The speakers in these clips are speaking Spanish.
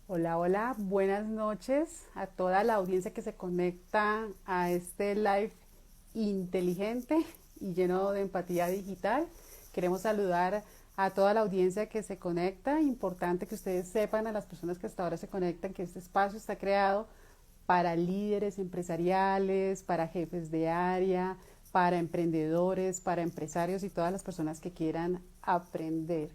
Hola, hola, buenas noches a toda la audiencia que se conecta a este live inteligente y lleno de empatía digital. Queremos saludar a toda la audiencia que se conecta. Importante que ustedes sepan, a las personas que hasta ahora se conectan, que este espacio está creado para líderes empresariales, para jefes de área, para emprendedores, para empresarios y todas las personas que quieran aprender.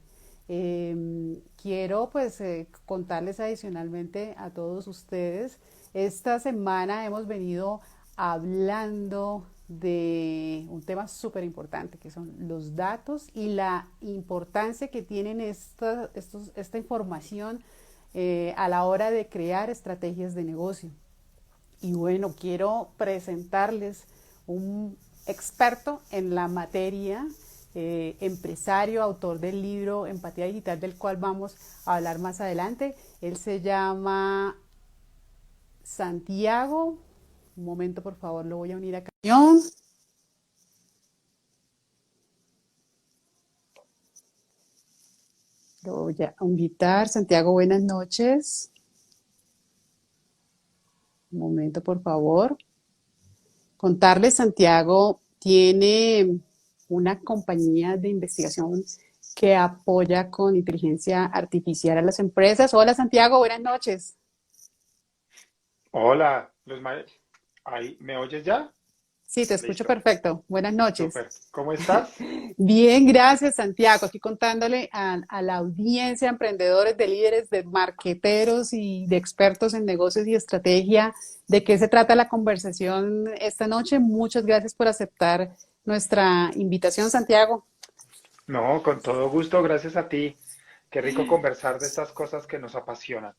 Quiero pues contarles adicionalmente a todos ustedes, esta semana hemos venido hablando de un tema súper importante que son los datos y la importancia que tienen esta información a la hora de crear estrategias de negocio. Y bueno, quiero presentarles un experto en la materia, empresario, autor del libro Empatía Digital, del cual vamos a hablar más adelante. Él se llama Santiago. Un momento, por favor, lo voy a unir acá. Lo voy a invitar. Santiago, buenas noches. Un momento, por favor. Contarles, Santiago tiene una compañía de investigación que apoya con inteligencia artificial a las empresas. Hola, Santiago, buenas noches. Hola, ahí, ¿me oyes ya? Sí, te escucho Listo, perfecto. Buenas noches. súper. ¿Cómo estás? Bien, gracias, Santiago. Aquí contándole a la audiencia, emprendedores, de líderes, de marqueteros y de expertos en negocios y estrategia, de qué se trata la conversación esta noche. Muchas gracias por aceptar nuestra invitación, Santiago. No, con todo gusto, gracias a ti. Qué rico conversar de estas cosas que nos apasionan.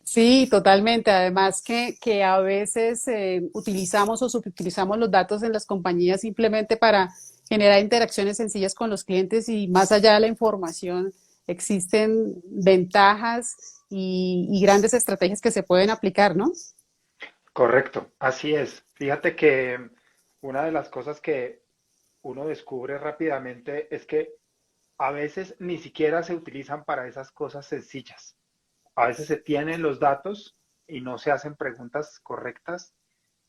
Sí, totalmente. Además que a veces utilizamos o subutilizamos los datos en las compañías simplemente para generar interacciones sencillas con los clientes y más allá de la información existen ventajas y grandes estrategias que se pueden aplicar, ¿no? Correcto, así es. Fíjate que una de las cosas que uno descubre rápidamente es que a veces ni siquiera se utilizan para esas cosas sencillas. A veces se tienen los datos y no se hacen preguntas correctas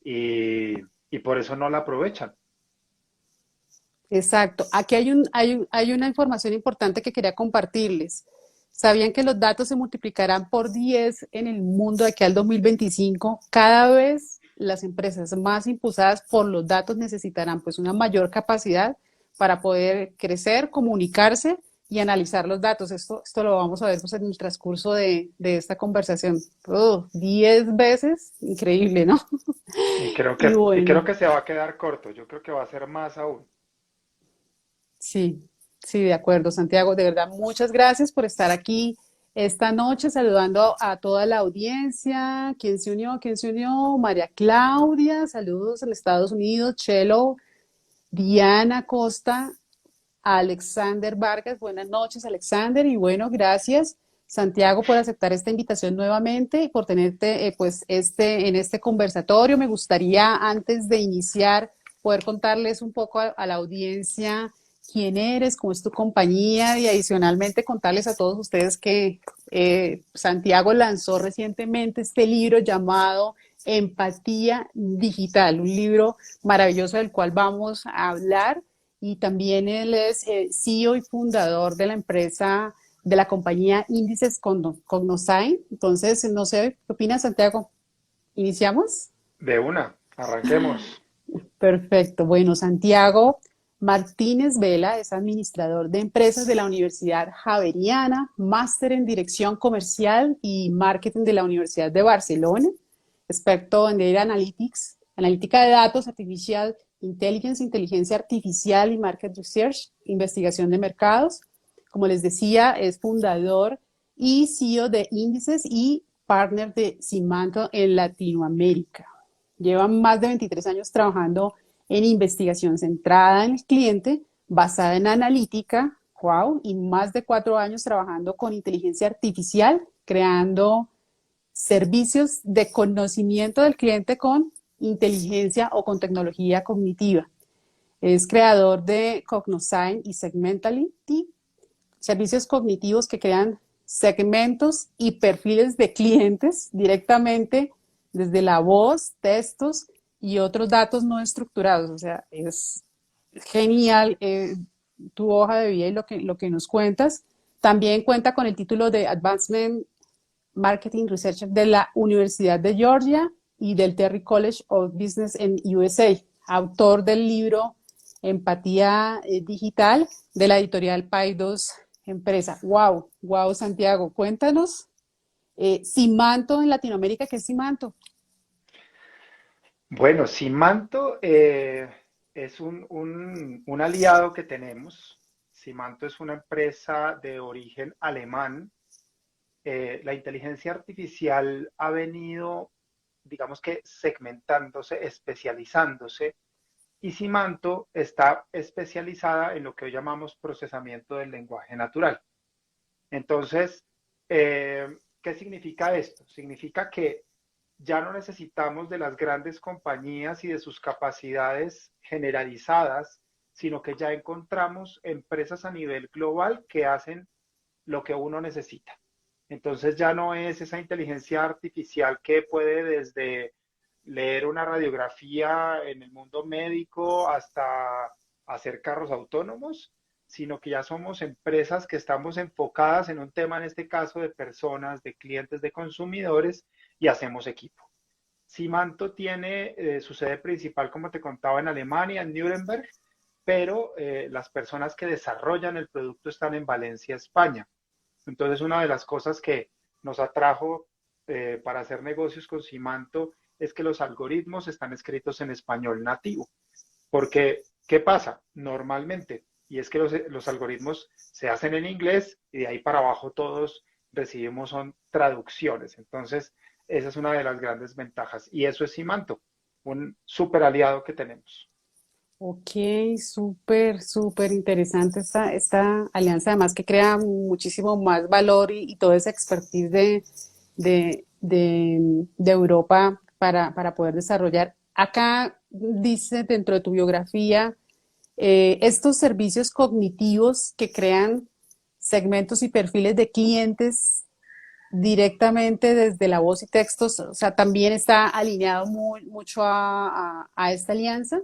y por eso no la aprovechan. Exacto. Aquí hay una información importante que quería compartirles. ¿Sabían que los datos se multiplicarán por 10 en el mundo de aquí al 2025? Cada vez las empresas más impulsadas por los datos necesitarán pues una mayor capacidad para poder crecer, comunicarse y analizar los datos. Esto lo vamos a ver pues, en el transcurso de esta conversación. 10 veces, increíble, ¿no? Y Y bueno. creo que se va a quedar corto. Yo creo que va a ser más aún. Sí, sí, de acuerdo, Santiago. De verdad, muchas gracias por estar aquí esta noche, saludando a toda la audiencia. ¿Quién se unió? ¿Quién se unió? María Claudia, saludos en Estados Unidos. Chelo, Diana Costa, Alexander Vargas. Buenas noches, Alexander. Y bueno, gracias, Santiago, por aceptar esta invitación nuevamente y por tenerte, pues, en este conversatorio. Me gustaría, antes de iniciar, poder contarles un poco a la audiencia quién eres, cómo es tu compañía y adicionalmente contarles a todos ustedes que Santiago lanzó recientemente este libro llamado Empatía Digital, un libro maravilloso del cual vamos a hablar y también él es CEO y fundador de la empresa, de la compañía Índices Cognosign. Entonces, no sé, ¿qué opinas, Santiago? ¿Iniciamos? De una, arranquemos. Perfecto. Bueno, Santiago Martínez Vela es administrador de empresas de la Universidad Javeriana, máster en Dirección Comercial y Marketing de la Universidad de Barcelona, experto en Data Analytics, analítica de datos, Artificial Intelligence, inteligencia artificial y Market Research, investigación de mercados. Como les decía, es fundador y CEO de Índices y partner de Simanto en Latinoamérica. Llevan más de 23 años trabajando en investigación centrada en el cliente, basada en analítica, wow, y más de 4 años trabajando con inteligencia artificial, creando servicios de conocimiento del cliente con inteligencia o con tecnología cognitiva. Es creador de Cognosign y Segmentality, servicios cognitivos que crean segmentos y perfiles de clientes directamente desde la voz, textos y otros datos no estructurados. O sea, es genial tu hoja de vida y lo que nos cuentas. También cuenta con el título de Advancement Marketing Researcher de la Universidad de Georgia y del Terry College of Business en USA, autor del libro Empatía Digital de la editorial Paidos Empresa. Wow, wow, Santiago, cuéntanos. Simanto en Latinoamérica, ¿qué es Simanto? Bueno, Simanto es un aliado que tenemos. Simanto es una empresa de origen alemán. La inteligencia artificial ha venido, digamos que, segmentándose, especializándose, y Simanto está especializada en lo que hoy llamamos procesamiento del lenguaje natural. Entonces, ¿qué significa esto? Significa que ya no necesitamos de las grandes compañías y de sus capacidades generalizadas, sino que ya encontramos empresas a nivel global que hacen lo que uno necesita. Entonces ya no es esa inteligencia artificial que puede desde leer una radiografía en el mundo médico hasta hacer carros autónomos, sino que ya somos empresas que estamos enfocadas en un tema, en este caso, de personas, de clientes, de consumidores, y hacemos equipo. Simanto tiene su sede principal, como te contaba, en Alemania, en Nuremberg, pero las personas que desarrollan el producto están en Valencia, España. Entonces, una de las cosas que nos atrajo para hacer negocios con Simanto es que los algoritmos están escritos en español nativo. Porque, ¿qué pasa? Normalmente, y es que los algoritmos se hacen en inglés y de ahí para abajo todos recibimos son traducciones. Entonces, esa es una de las grandes ventajas. Y eso es Simanto, un super aliado que tenemos. Ok, súper, súper interesante esta alianza, además que crea muchísimo más valor y toda esa expertise de Europa para poder desarrollar. Acá dice dentro de tu biografía, estos servicios cognitivos que crean segmentos y perfiles de clientes directamente desde la voz y textos, o sea, también está alineado mucho a esta alianza.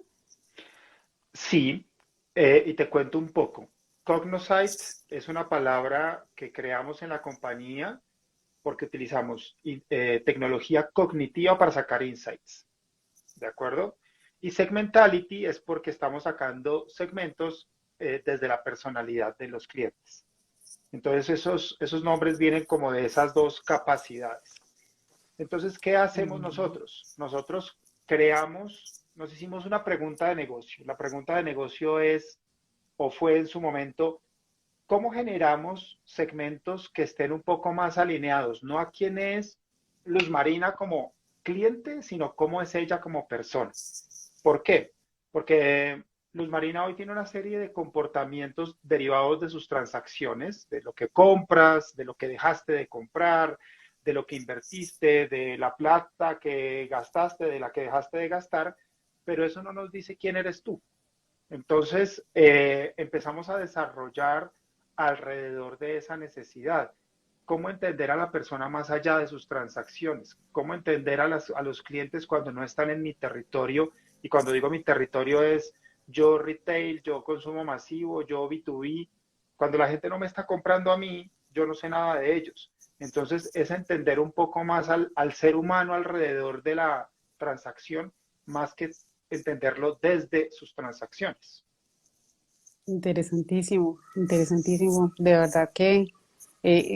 Sí, y te cuento un poco. Cognosite es una palabra que creamos en la compañía porque utilizamos tecnología cognitiva para sacar insights, ¿de acuerdo? Y segmentality es porque estamos sacando segmentos desde la personalidad de los clientes. Entonces esos nombres vienen como de esas dos capacidades. Entonces, ¿qué hacemos nosotros? Nosotros nos hicimos una pregunta de negocio. La pregunta de negocio es, o fue en su momento, ¿cómo generamos segmentos que estén un poco más alineados? No a quién es Luz Marina como cliente, sino cómo es ella como persona. ¿Por qué? Porque Luz Marina hoy tiene una serie de comportamientos derivados de sus transacciones, de lo que compras, de lo que dejaste de comprar, de lo que invertiste, de la plata que gastaste, de la que dejaste de gastar, pero eso no nos dice quién eres tú. Entonces, empezamos a desarrollar alrededor de esa necesidad. ¿Cómo entender a la persona más allá de sus transacciones? ¿Cómo entender a los clientes cuando no están en mi territorio? Y cuando digo mi territorio es yo retail, yo consumo masivo, yo B2B. Cuando la gente no me está comprando a mí, yo no sé nada de ellos. Entonces, es entender un poco más al ser humano alrededor de la transacción, más que entenderlo desde sus transacciones. Interesantísimo, interesantísimo. De verdad que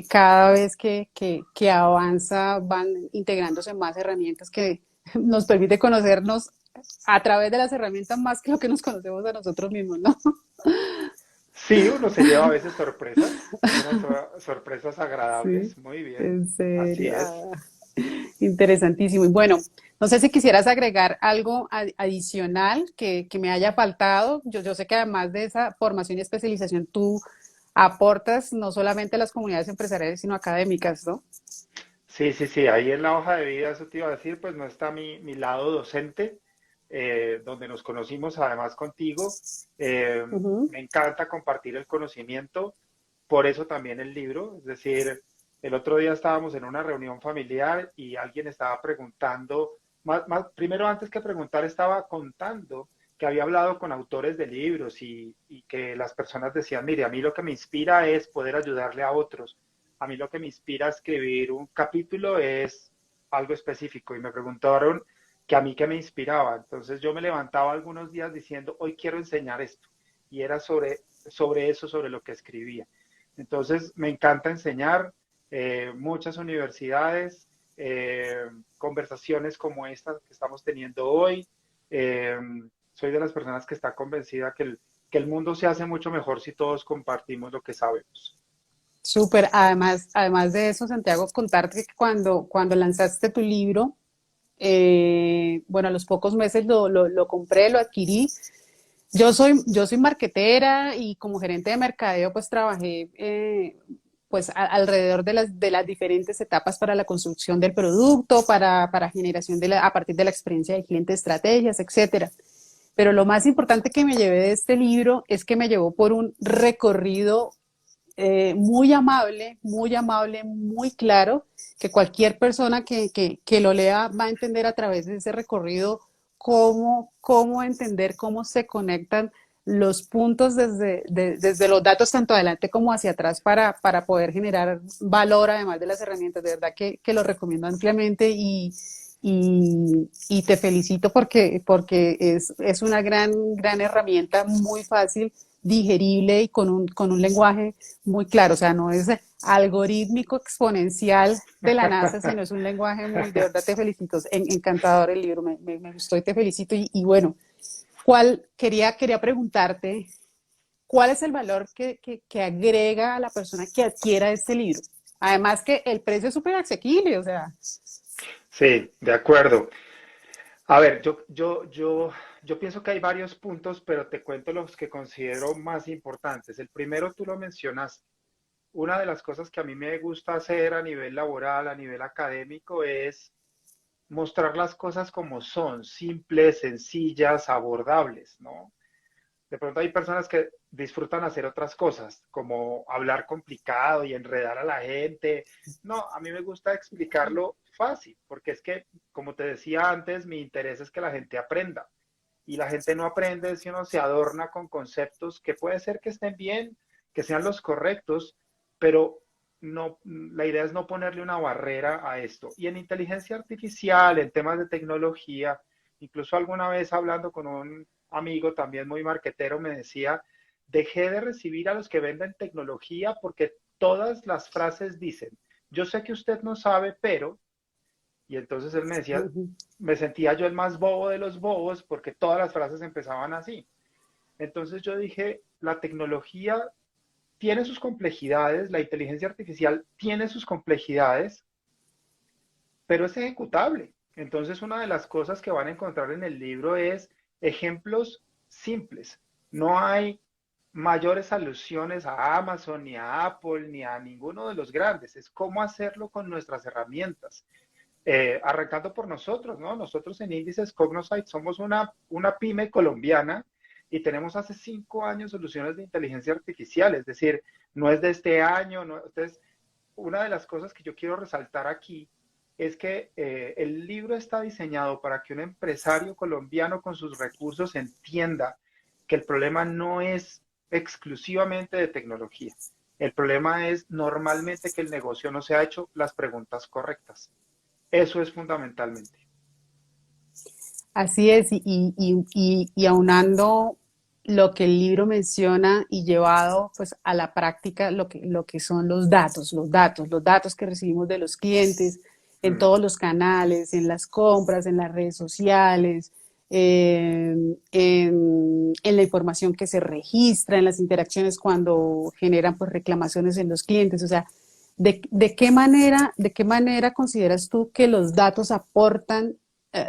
cada vez que avanza van integrándose más herramientas que nos permite conocernos a través de las herramientas más que lo que nos conocemos a nosotros mismos, ¿no? Sí, uno se lleva a veces sorpresas, unas sorpresas Sí, agradables, muy bien, en así serio. es. Interesantísimo. Y bueno, no sé si quisieras agregar algo adicional que me haya faltado. Yo sé que además de esa formación y especialización, tú aportas no solamente a las comunidades empresariales, sino académicas, ¿no? Sí, sí, sí, ahí en la hoja de vida, eso te iba a decir, pues no está mi lado docente, donde nos conocimos además contigo. Ujú. Me encanta compartir el conocimiento, por eso también el libro, es decir, El otro día estábamos en una reunión familiar y alguien estaba preguntando, primero antes que preguntar estaba contando que había hablado con autores de libros y que las personas decían, mire, a mí lo que me inspira es poder ayudarle a otros. A mí lo que me inspira a escribir un capítulo es algo específico y me preguntaron que a mí qué me inspiraba. Entonces yo me levantaba algunos días diciendo, hoy quiero enseñar esto. Y era sobre eso, sobre lo que escribía. Entonces me encanta enseñar, muchas universidades, conversaciones como esta que estamos teniendo hoy. Eh, Soy de las personas que está convencida que el mundo se hace mucho mejor si todos compartimos lo que sabemos. Súper. Además de eso, Santiago, contarte que cuando lanzaste tu libro, bueno, a los pocos meses lo compré, lo adquirí. Yo soy marketera y como gerente de mercadeo, pues trabajé pues alrededor de las diferentes etapas para la construcción del producto, para generación a partir de la experiencia de cliente, estrategias, etcétera. Pero lo más importante que me llevé de este libro es que me llevó por un recorrido muy amable, muy claro, que cualquier persona que lo lea va a entender a través de ese recorrido cómo entender cómo se conectan los puntos desde los datos tanto adelante como hacia atrás para poder generar valor además de las herramientas. De verdad que lo recomiendo ampliamente y te felicito porque es una gran herramienta muy fácil, digerible y con un lenguaje muy claro. O sea, no es algorítmico exponencial de la NASA, sino es un lenguaje de verdad te felicito. Encantador el libro, me gustó y te felicito. Y bueno, quería preguntarte, ¿cuál es el valor que agrega a la persona que adquiera este libro? Además que el precio es súper asequible, o sea, Sí, de acuerdo. A ver, yo pienso que hay varios puntos, pero te cuento los que considero más importantes. El primero, tú lo mencionaste. Una de las cosas que a mí me gusta hacer a nivel laboral, a nivel académico, es mostrar las cosas como son, simples, sencillas, abordables, ¿no? De pronto hay personas que disfrutan hacer otras cosas, como hablar complicado y enredar a la gente. No, a mí me gusta explicarlo fácil, porque es que, como te decía antes, mi interés es que la gente aprenda. Y la gente no aprende si uno se adorna con conceptos que puede ser que estén bien, que sean los correctos, pero no, la idea es no ponerle una barrera a esto. Y en inteligencia artificial, en temas de tecnología, incluso alguna vez hablando con un amigo también muy marquetero, me decía, dejé de recibir a los que venden tecnología porque todas las frases dicen, yo sé que usted no sabe, pero, y entonces él me decía, me sentía yo el más bobo de los bobos porque todas las frases empezaban así. Entonces yo dije, la tecnología tiene sus complejidades, la inteligencia artificial tiene sus complejidades, pero es ejecutable. Entonces, una de las cosas que van a encontrar en el libro es ejemplos simples. No hay mayores alusiones a Amazon, ni a Apple, ni a ninguno de los grandes. Es cómo hacerlo con nuestras herramientas. Arrancando por nosotros, ¿no? Nosotros en Índices Cognosite somos una pyme colombiana y tenemos hace 5 años soluciones de inteligencia artificial, es decir, no es de este año, no, entonces una de las cosas que yo quiero resaltar aquí es que el libro está diseñado para que un empresario colombiano con sus recursos entienda que el problema no es exclusivamente de tecnología. El problema es normalmente que el negocio no se ha hecho las preguntas correctas. Eso es fundamentalmente. así es, y aunando lo que el libro menciona y llevado pues a la práctica lo que son los datos que recibimos de los clientes en Mm. todos los canales, en las compras, en las redes sociales, en la información que se registra, en las interacciones cuando generan pues reclamaciones en los clientes. O sea, ¿de qué manera consideras tú que los datos aportan,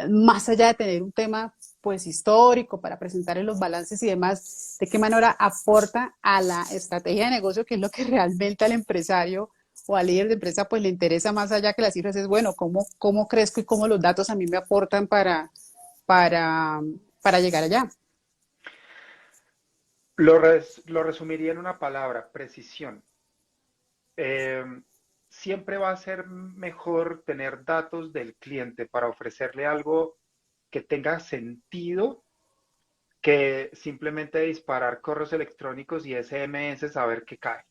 más allá de tener un tema pues histórico para presentar en los balances y demás, de qué manera aporta a la estrategia de negocio, que es lo que realmente al empresario o al líder de empresa pues le interesa más allá que las cifras? Es bueno, cómo crezco y cómo los datos a mí me aportan para, para llegar allá. Lo resumiría en una palabra, precisión. siempre va a ser mejor tener datos del cliente para ofrecerle algo que tenga sentido que simplemente disparar correos electrónicos y SMS saber qué cae.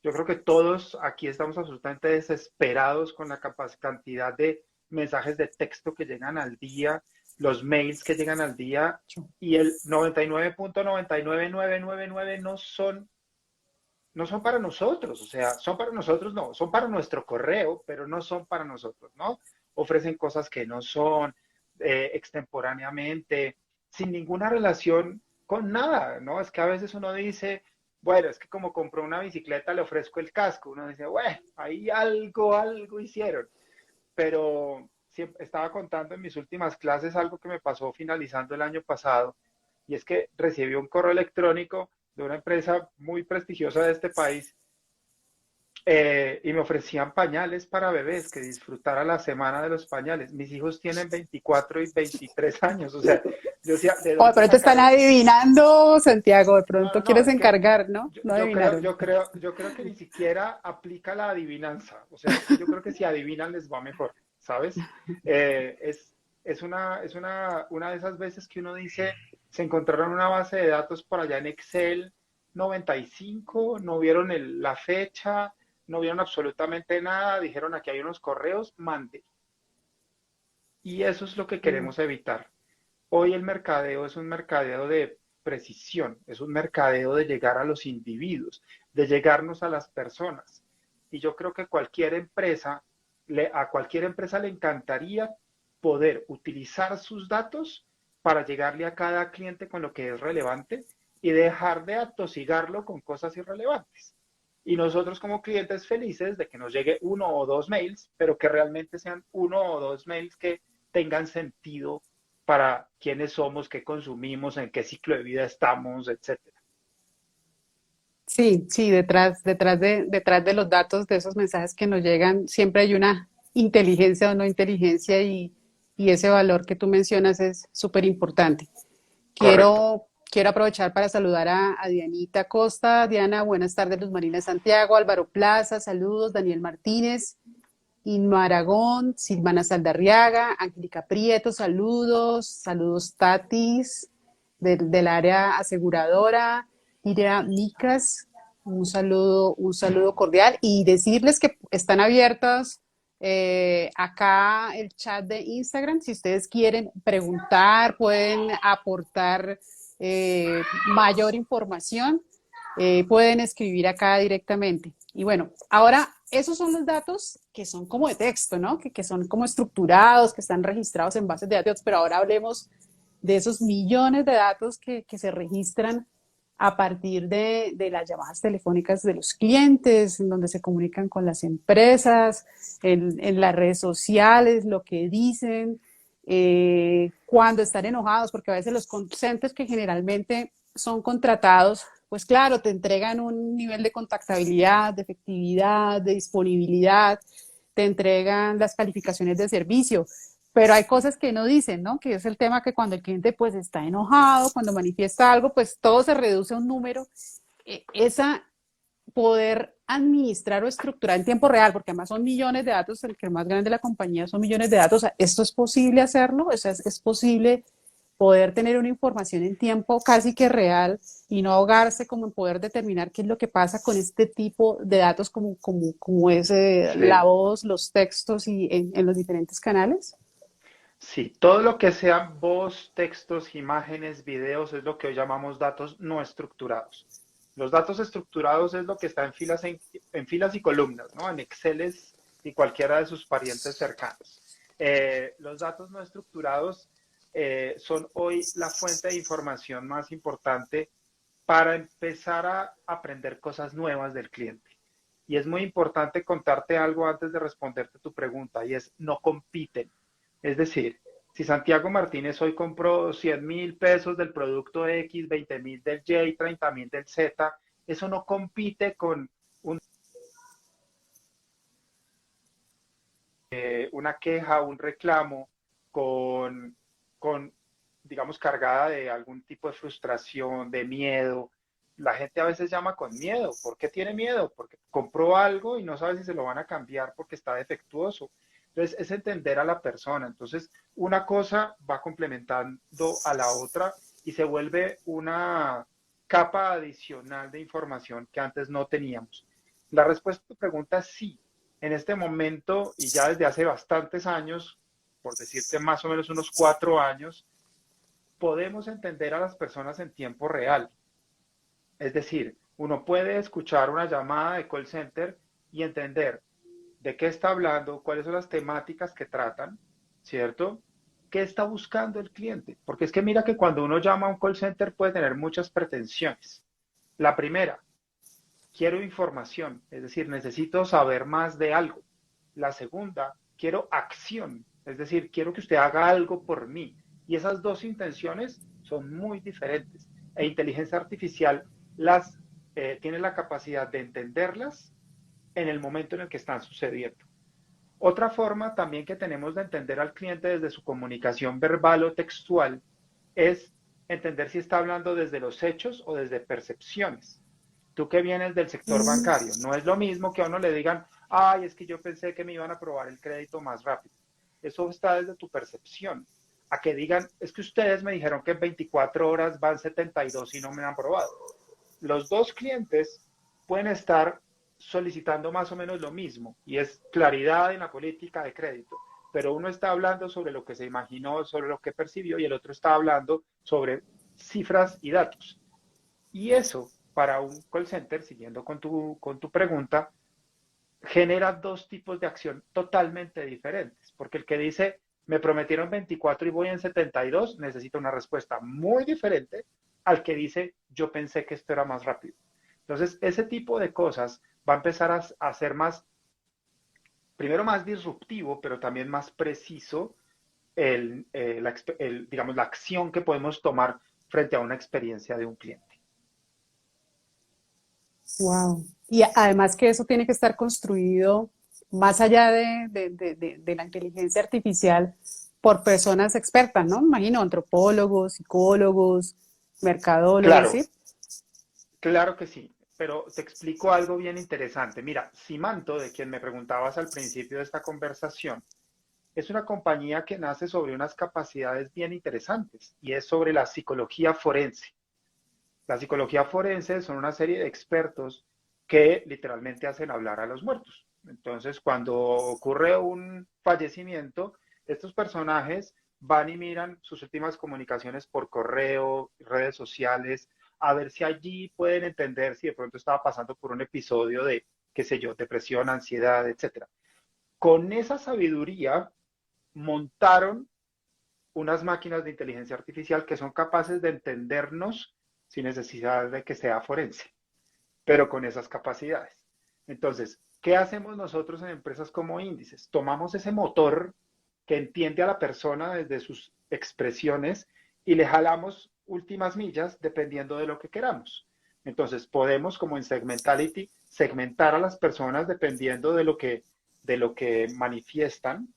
Yo creo que todos aquí estamos absolutamente desesperados con la cantidad de mensajes de texto que llegan al día, los mails que llegan al día, y el 99.999999 no son para nosotros, o sea, son para nosotros, no, son para nuestro correo, pero no son para nosotros, ¿no? Ofrecen cosas que no son extemporáneamente, sin ninguna relación con nada, ¿no? Es que a veces uno dice, bueno, es que como compró una bicicleta le ofrezco el casco, uno dice, bueno, ahí algo hicieron, pero siempre estaba contando en mis últimas clases algo que me pasó finalizando el año pasado, y es que recibí un correo electrónico de una empresa muy prestigiosa de este país y me ofrecían pañales para bebés, que disfrutara la semana de los pañales. Mis hijos tienen 24 y 23 años, o sea, yo decía, ¿de Oh, de dónde pronto están sacaron? adivinando, Santiago, de No, pronto no, no, quieres es que encargar, ¿no? No adivinaron. yo creo que ni siquiera aplica la adivinanza. O sea, es que yo creo que si adivinan les va mejor, ¿sabes? Eh, es, una de esas veces que uno dice, se encontraron una base de datos por allá en Excel 95, no vieron la fecha, no vieron absolutamente nada, dijeron aquí hay unos correos, mande. Y eso es lo que Mm. queremos evitar. Hoy el mercadeo es un mercadeo de precisión, es un mercadeo de llegar a los individuos, de llegarnos a las personas. Y yo creo que a cualquier empresa le encantaría poder utilizar sus datos para llegarle a cada cliente con lo que es relevante y dejar de atosigarlo con cosas irrelevantes. Y nosotros como clientes felices de que nos llegue uno o dos mails, pero que realmente sean uno o dos mails que tengan sentido para quiénes somos, qué consumimos, en qué ciclo de vida estamos, etcétera. Sí, sí, detrás de los datos de esos mensajes que nos llegan, siempre hay una inteligencia o no inteligencia y ese valor que tú mencionas es súper importante. Correcto. Quiero aprovechar para saludar a Dianita Costa. Diana, buenas tardes, Luz Marina Santiago, Álvaro Plaza, saludos, Daniel Martínez, Inma Aragón, Silvana Saldarriaga, Angélica Prieto, saludos, saludos Tatis, del área aseguradora, Ira Micas, un saludo cordial y decirles que están abiertas acá el chat de Instagram, si ustedes quieren preguntar, pueden aportar mayor información, pueden escribir acá directamente. Y bueno, ahora esos son los datos que son como de texto, ¿no? Que son como estructurados, que están registrados en bases de datos, pero ahora hablemos de esos millones de datos que se registran a partir de las llamadas telefónicas de los clientes, en donde se comunican con las empresas, en las redes sociales, lo que dicen, cuando están enojados, porque a veces los call centers que generalmente son contratados, pues claro, te entregan un nivel de contactabilidad, de efectividad, de disponibilidad, te entregan las calificaciones de servicio, pero hay cosas que no dicen, ¿no? Que es el tema que cuando el cliente pues está enojado, cuando manifiesta algo, pues todo se reduce a un número. Esa poder administrar o estructurar en tiempo real, porque además son millones de datos, el que es más grande de la compañía son millones de datos. ¿Esto es posible hacerlo? O sea, es posible poder tener una información en tiempo casi que real y no ahogarse como en poder determinar qué es lo que pasa con este tipo de datos como es la Sí, voz, los textos y en los diferentes canales? sí, todo lo que sean voz, textos, imágenes, videos es lo que hoy llamamos datos no estructurados. Los datos estructurados es lo que está en filas y columnas, ¿no? En Excel y cualquiera de sus parientes cercanos. Los datos no estructurados son hoy la fuente de información más importante para empezar a aprender cosas nuevas del cliente. Y es muy importante contarte algo antes de responderte tu pregunta, y es no compiten. Es decir, si Santiago Martínez hoy compró 100.000 pesos del producto X, 20.000 del Y, 30.000 del Z, eso no compite con una queja, un reclamo, con, digamos, cargada de algún tipo de frustración, de miedo. la gente a veces llama con miedo. ¿Por qué tiene miedo? Porque compró algo y no sabe si se lo van a cambiar porque está defectuoso. Entonces, es entender a la persona. Entonces, una cosa va complementando a la otra y se vuelve una capa adicional de información que antes no teníamos. La respuesta a tu pregunta es sí. En este momento, y ya desde hace bastantes años, por decirte más o menos unos 4 años, podemos entender a las personas en tiempo real. Es decir, uno puede escuchar una llamada de call center y entender de qué está hablando, cuáles son las temáticas que tratan, ¿cierto? ¿Qué está buscando el cliente? Porque es que mira que cuando uno llama a un call center puede tener muchas pretensiones. La primera, quiero información, es decir, necesito saber más de algo. La segunda, quiero acción, es decir, quiero que usted haga algo por mí. Y esas dos intenciones son muy diferentes. E inteligencia artificial tiene la capacidad de entenderlas en el momento en el que están sucediendo. Otra forma también que tenemos de entender al cliente desde su comunicación verbal o textual es entender si está hablando desde los hechos o desde percepciones. Tú que vienes del sector Mm. bancario, no es lo mismo que a uno le digan, ay, es que yo pensé que me iban a aprobar el crédito más rápido. Eso está desde tu percepción. A que digan, es que ustedes me dijeron que en 24 horas van 72 y no me han aprobado. Los dos clientes pueden estar solicitando más o menos lo mismo y es claridad en la política de crédito, pero uno está hablando sobre lo que se imaginó, sobre lo que percibió y el otro está hablando sobre cifras y datos. Y eso para un call center, siguiendo con tu pregunta, genera dos tipos de acción totalmente diferentes, porque el que dice, me prometieron 24 y voy en 72, necesita una respuesta muy diferente al que dice, yo pensé que esto era más rápido. Entonces, ese tipo de cosas va a empezar a ser más, primero más disruptivo, pero también más preciso digamos, la acción que podemos tomar frente a una experiencia de un cliente. Wow. Y además que eso tiene que estar construido más allá de la inteligencia artificial por personas expertas, ¿no? Me imagino antropólogos, psicólogos, mercadólogos, Claro, ¿sí? claro que sí, pero te explico algo bien interesante. Mira, Simanto, de quien me preguntabas al principio de esta conversación, es una compañía que nace sobre unas capacidades bien interesantes y es sobre la psicología forense. La psicología forense son una serie de expertos que literalmente hacen hablar a los muertos. Entonces, cuando ocurre un fallecimiento, estos personajes van y miran sus últimas comunicaciones por correo, redes sociales, a ver si allí pueden entender si de pronto estaba pasando por un episodio de, qué sé yo, depresión, ansiedad, etcétera. Con esa sabiduría montaron unas máquinas de inteligencia artificial que son capaces de entendernos sin necesidad de que sea forense, pero con esas capacidades. Entonces, ¿qué hacemos nosotros en empresas como Índices? Tomamos ese motor que entiende a la persona desde sus expresiones y le jalamos últimas millas dependiendo de lo que queramos. Entonces, podemos, como en Segmentality, segmentar a las personas dependiendo de lo que manifiestan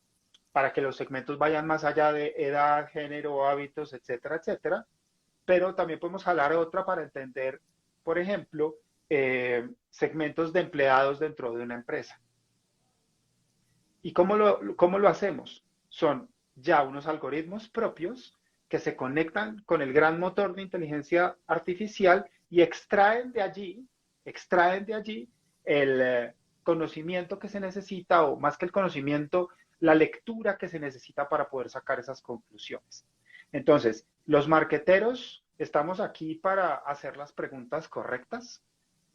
para que los segmentos vayan más allá de edad, género, hábitos, etcétera, etcétera. Pero también podemos jalar otra para entender, por ejemplo, segmentos de empleados dentro de una empresa. ¿Y cómo lo hacemos? Son ya unos algoritmos propios que se conectan con el gran motor de inteligencia artificial y extraen de allí el conocimiento que se necesita, o más que el conocimiento, la lectura que se necesita para poder sacar esas conclusiones. Entonces, los marqueteros estamos aquí para hacer las preguntas correctas,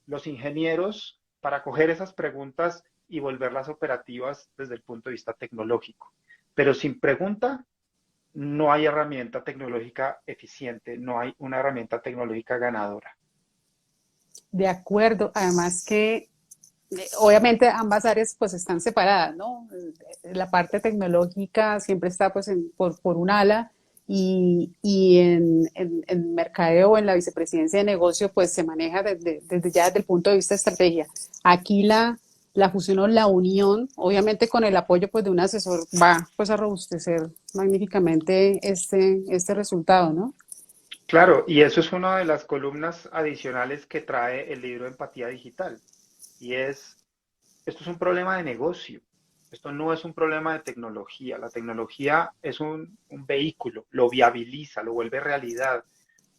los ingenieros para coger esas preguntas y volverlas operativas desde el punto de vista tecnológico. Pero sin pregunta, no hay herramienta tecnológica eficiente, no hay una herramienta tecnológica ganadora. De acuerdo. Además que obviamente ambas áreas pues están separadas, ¿no? La parte tecnológica siempre está pues por un ala y en mercadeo o en la vicepresidencia de negocio pues se maneja desde ya desde el punto de vista de estrategia. Aquí la fusión o la unión, obviamente con el apoyo pues de un asesor va pues a robustecer magníficamente este resultado, ¿no? Claro, y eso es una de las columnas adicionales que trae el libro Empatía Digital. Y esto es un problema de negocio. Esto no es un problema de tecnología. La tecnología es un vehículo, lo viabiliza, lo vuelve realidad.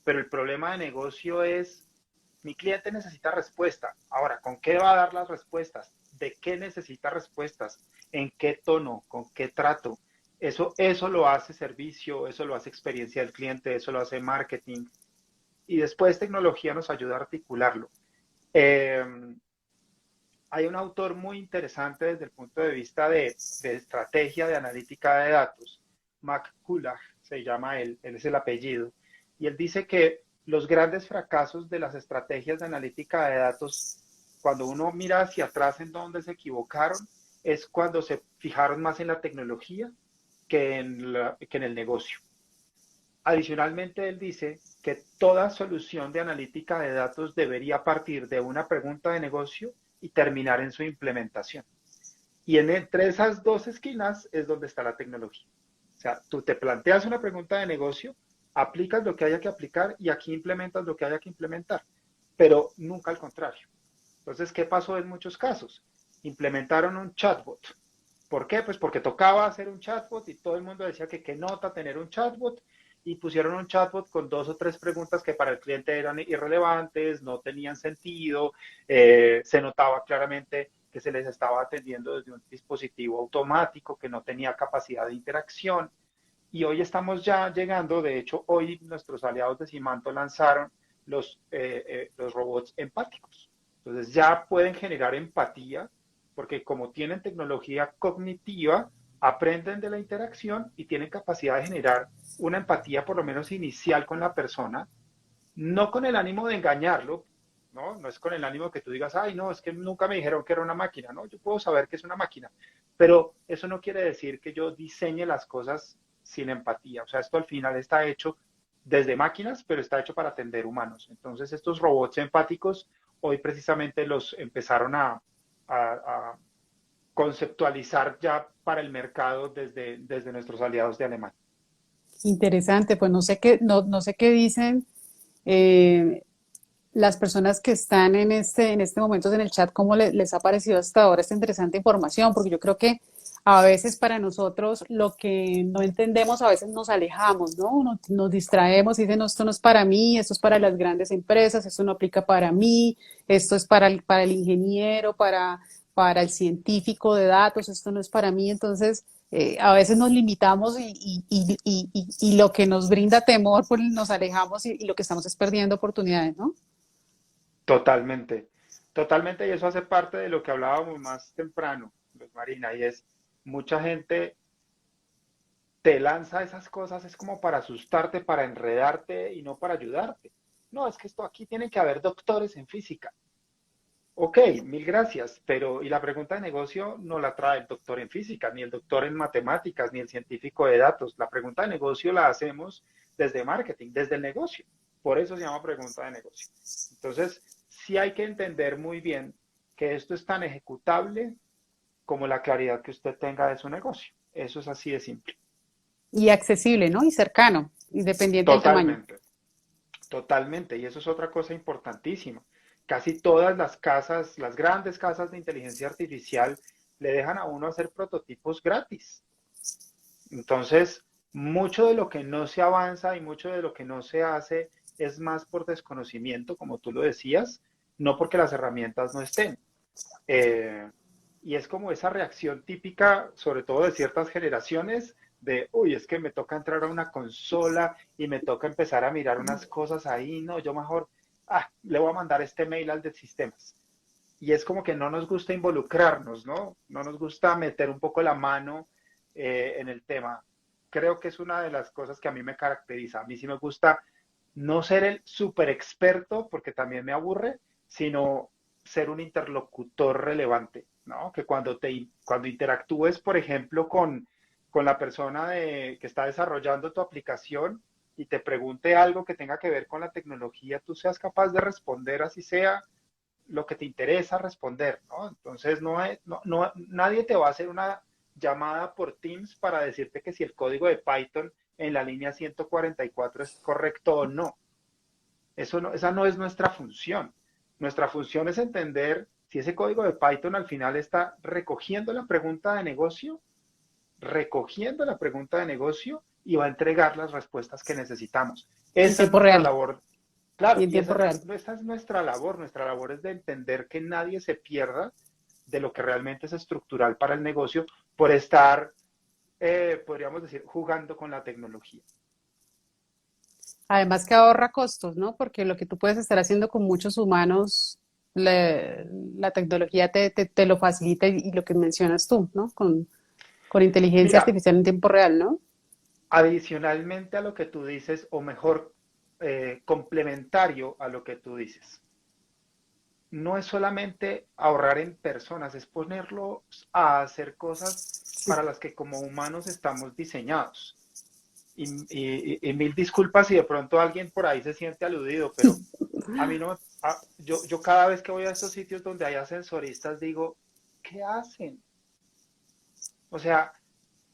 Pero el problema de negocio es, mi cliente necesita respuesta. Ahora, ¿con qué va a dar las respuestas? ¿De qué necesita respuestas? ¿En qué tono? ¿Con qué trato? Eso lo hace servicio, eso lo hace experiencia del cliente, eso lo hace marketing. Y después tecnología nos ayuda a articularlo. Eh, Hay un autor muy interesante desde el punto de vista de estrategia de analítica de datos, McCullough se llama él es el apellido, y él dice que los grandes fracasos de las estrategias de analítica de datos, cuando uno mira hacia atrás en dónde se equivocaron, es cuando se fijaron más en la tecnología que en el negocio. Adicionalmente, él dice que toda solución de analítica de datos debería partir de una pregunta de negocio y terminar en su implementación. Y entre esas dos esquinas es donde está la tecnología. O sea, tú te planteas una pregunta de negocio, aplicas lo que haya que aplicar y aquí implementas lo que haya que implementar, pero nunca al contrario. Entonces, ¿qué pasó en muchos casos? Implementaron un chatbot. ¿Por qué? Pues porque tocaba hacer un chatbot y todo el mundo decía que qué nota tener un chatbot y pusieron un chatbot con dos o tres preguntas que para el cliente eran irrelevantes, no tenían sentido, se notaba claramente que se les estaba atendiendo desde un dispositivo automático que no tenía capacidad de interacción. Y hoy estamos ya llegando, de hecho, hoy nuestros aliados de Simanto lanzaron los robots empáticos. Entonces ya pueden generar empatía porque como tienen tecnología cognitiva, aprenden de la interacción y tienen capacidad de generar una empatía por lo menos inicial con la persona, no con el ánimo de engañarlo, ¿no? No es con el ánimo que tú digas, ay, no, es que nunca me dijeron que era una máquina, ¿no? Yo puedo saber que es una máquina, pero eso no quiere decir que yo diseñe las cosas sin empatía. O sea, esto al final está hecho desde máquinas, pero está hecho para atender humanos. Entonces, estos robots empáticos hoy precisamente los empezaron a conceptualizar ya para el mercado desde nuestros aliados de Alemania. Interesante, pues no sé qué dicen eh, las personas que están en este momento en el chat, cómo les ha parecido hasta ahora esta interesante información, porque yo creo que a veces para nosotros lo que no entendemos, a veces nos alejamos, ¿no? Nos distraemos y dicen, no, esto no es para mí, esto es para las grandes empresas, esto no aplica para mí, esto es para el ingeniero, para el científico de datos, esto no es para mí. Entonces, a veces nos limitamos y lo que nos brinda temor, pues nos alejamos y lo que estamos es perdiendo oportunidades, ¿no? Totalmente, totalmente, y eso hace parte de lo que hablábamos más temprano, Luz Marina, y es mucha gente te lanza esas cosas, es como para asustarte, para enredarte y no para ayudarte. No, es que esto aquí tiene que haber doctores en física. Ok, mil gracias, pero y la pregunta de negocio no la trae el doctor en física, ni el doctor en matemáticas, ni el científico de datos. La pregunta de negocio la hacemos desde marketing, desde el negocio. Por eso se llama pregunta de negocio. Entonces, sí hay que entender muy bien que esto es tan ejecutable como la claridad que usted tenga de su negocio. Eso es así de simple. Y accesible, ¿no? Y cercano, independiente del tamaño. Totalmente. Totalmente, y eso es otra cosa importantísima. Casi todas las casas, las grandes casas de inteligencia artificial, le dejan a uno hacer prototipos gratis. Entonces, mucho de lo que no se avanza y mucho de lo que no se hace es más por desconocimiento, como tú lo decías, no porque las herramientas no estén. Eh, y es como esa reacción típica, sobre todo de ciertas generaciones, de, uy, es que me toca entrar a una consola y me toca empezar a mirar unas cosas ahí, no, yo mejor, le voy a mandar este mail al de sistemas. Y es como que no nos gusta involucrarnos, ¿no? No nos gusta meter un poco la mano en el tema. Creo que es una de las cosas que a mí me caracteriza. A mí sí me gusta no ser el super experto, porque también me aburre, sino ser un interlocutor relevante, ¿no? Que cuando interactúes, por ejemplo, con la persona que está desarrollando tu aplicación y te pregunte algo que tenga que ver con la tecnología, tú seas capaz de responder así sea lo que te interesa responder, ¿no? Entonces nadie te va a hacer una llamada por Teams para decirte que si el código de Python en la línea 144 es correcto o no. Eso no, esa no es nuestra función. Nuestra función es entender si ese código de Python al final está recogiendo la pregunta de negocio y va a entregar las respuestas que necesitamos. En Esa es tiempo nuestra real. labor. Y Claro, en y tiempo esa, real. esa es nuestra labor es de entender que nadie se pierda de lo que realmente es estructural para el negocio por estar, podríamos decir, jugando con la tecnología. Además que ahorra costos, ¿no? Porque lo que tú puedes estar haciendo con muchos humanos, la tecnología te lo facilita y lo que mencionas tú, ¿no? Con inteligencia Mira, artificial en tiempo real, ¿no? adicionalmente a lo que tú dices, o mejor, complementario a lo que tú dices, no es solamente ahorrar en personas, es ponerlos a hacer cosas para las que como humanos estamos diseñados. Y mil disculpas si de pronto alguien por ahí se siente aludido, pero a mí no me, yo cada vez que voy a estos sitios donde hay ascensoristas digo, ¿qué hacen? O sea,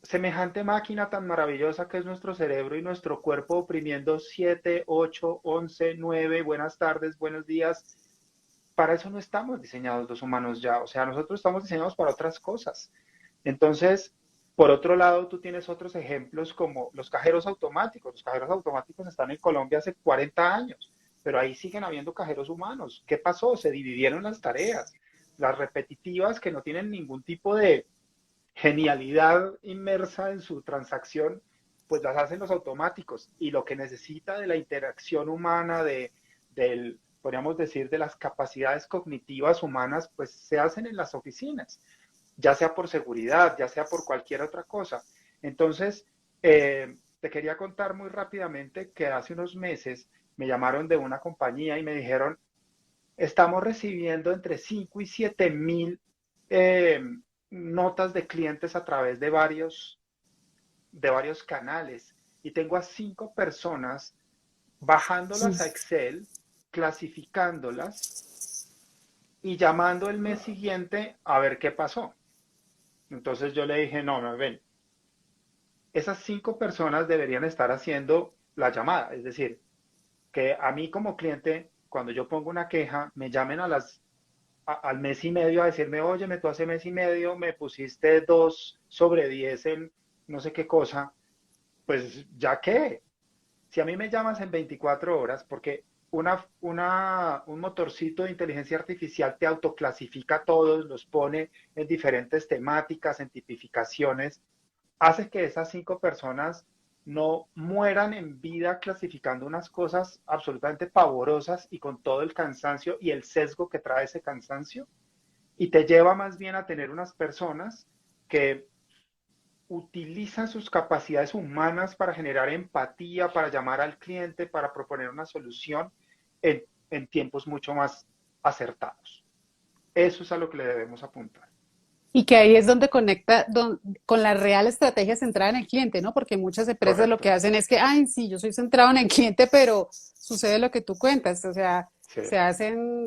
semejante máquina tan maravillosa que es nuestro cerebro y nuestro cuerpo oprimiendo 7, 8, 11, 9, buenas tardes, buenos días. Para eso no estamos diseñados los humanos ya. O sea, nosotros estamos diseñados para otras cosas. Entonces, por otro lado, tú tienes otros ejemplos como los cajeros automáticos. Los cajeros automáticos están en Colombia hace 40 años, pero ahí siguen habiendo cajeros humanos. ¿Qué pasó? Se dividieron las tareas. Las repetitivas que no tienen ningún tipo de genialidad inmersa en su transacción, pues las hacen los automáticos. Y lo que necesita de la interacción humana, podríamos decir, de las capacidades cognitivas humanas, pues se hacen en las oficinas, ya sea por seguridad, ya sea por cualquier otra cosa. Entonces, te quería contar muy rápidamente que hace unos meses me llamaron de una compañía y me dijeron, estamos recibiendo entre 5 y 7 mil eh, notas de clientes a través de varios canales y tengo a 5 personas bajándolas a Excel, clasificándolas y llamando el mes siguiente a ver qué pasó. Entonces yo le dije, no, no, ven, esas 5 personas deberían estar haciendo la llamada, es decir, que a mí como cliente, cuando yo pongo una queja, me llamen al mes y medio a decirme, oye, tú hace mes y medio me pusiste 2/10 en no sé qué cosa, pues ya qué, si a mí me llamas en 24 horas, porque un motorcito de inteligencia artificial te autoclasifica todos, los pone en diferentes temáticas, en tipificaciones, hace que esas 5 personas no mueran en vida clasificando unas cosas absolutamente pavorosas y con todo el cansancio y el sesgo que trae ese cansancio, y te lleva más bien a tener unas personas que utilizan sus capacidades humanas para generar empatía, para llamar al cliente, para proponer una solución en tiempos mucho más acertados. Eso es a lo que le debemos apuntar. Y que ahí es donde conecta con la real estrategia centrada en el cliente, ¿no? Porque muchas empresas lo que Correcto. hacen es que, ay, sí, yo soy centrado en el cliente, pero sucede lo que tú cuentas, o sea, Sí,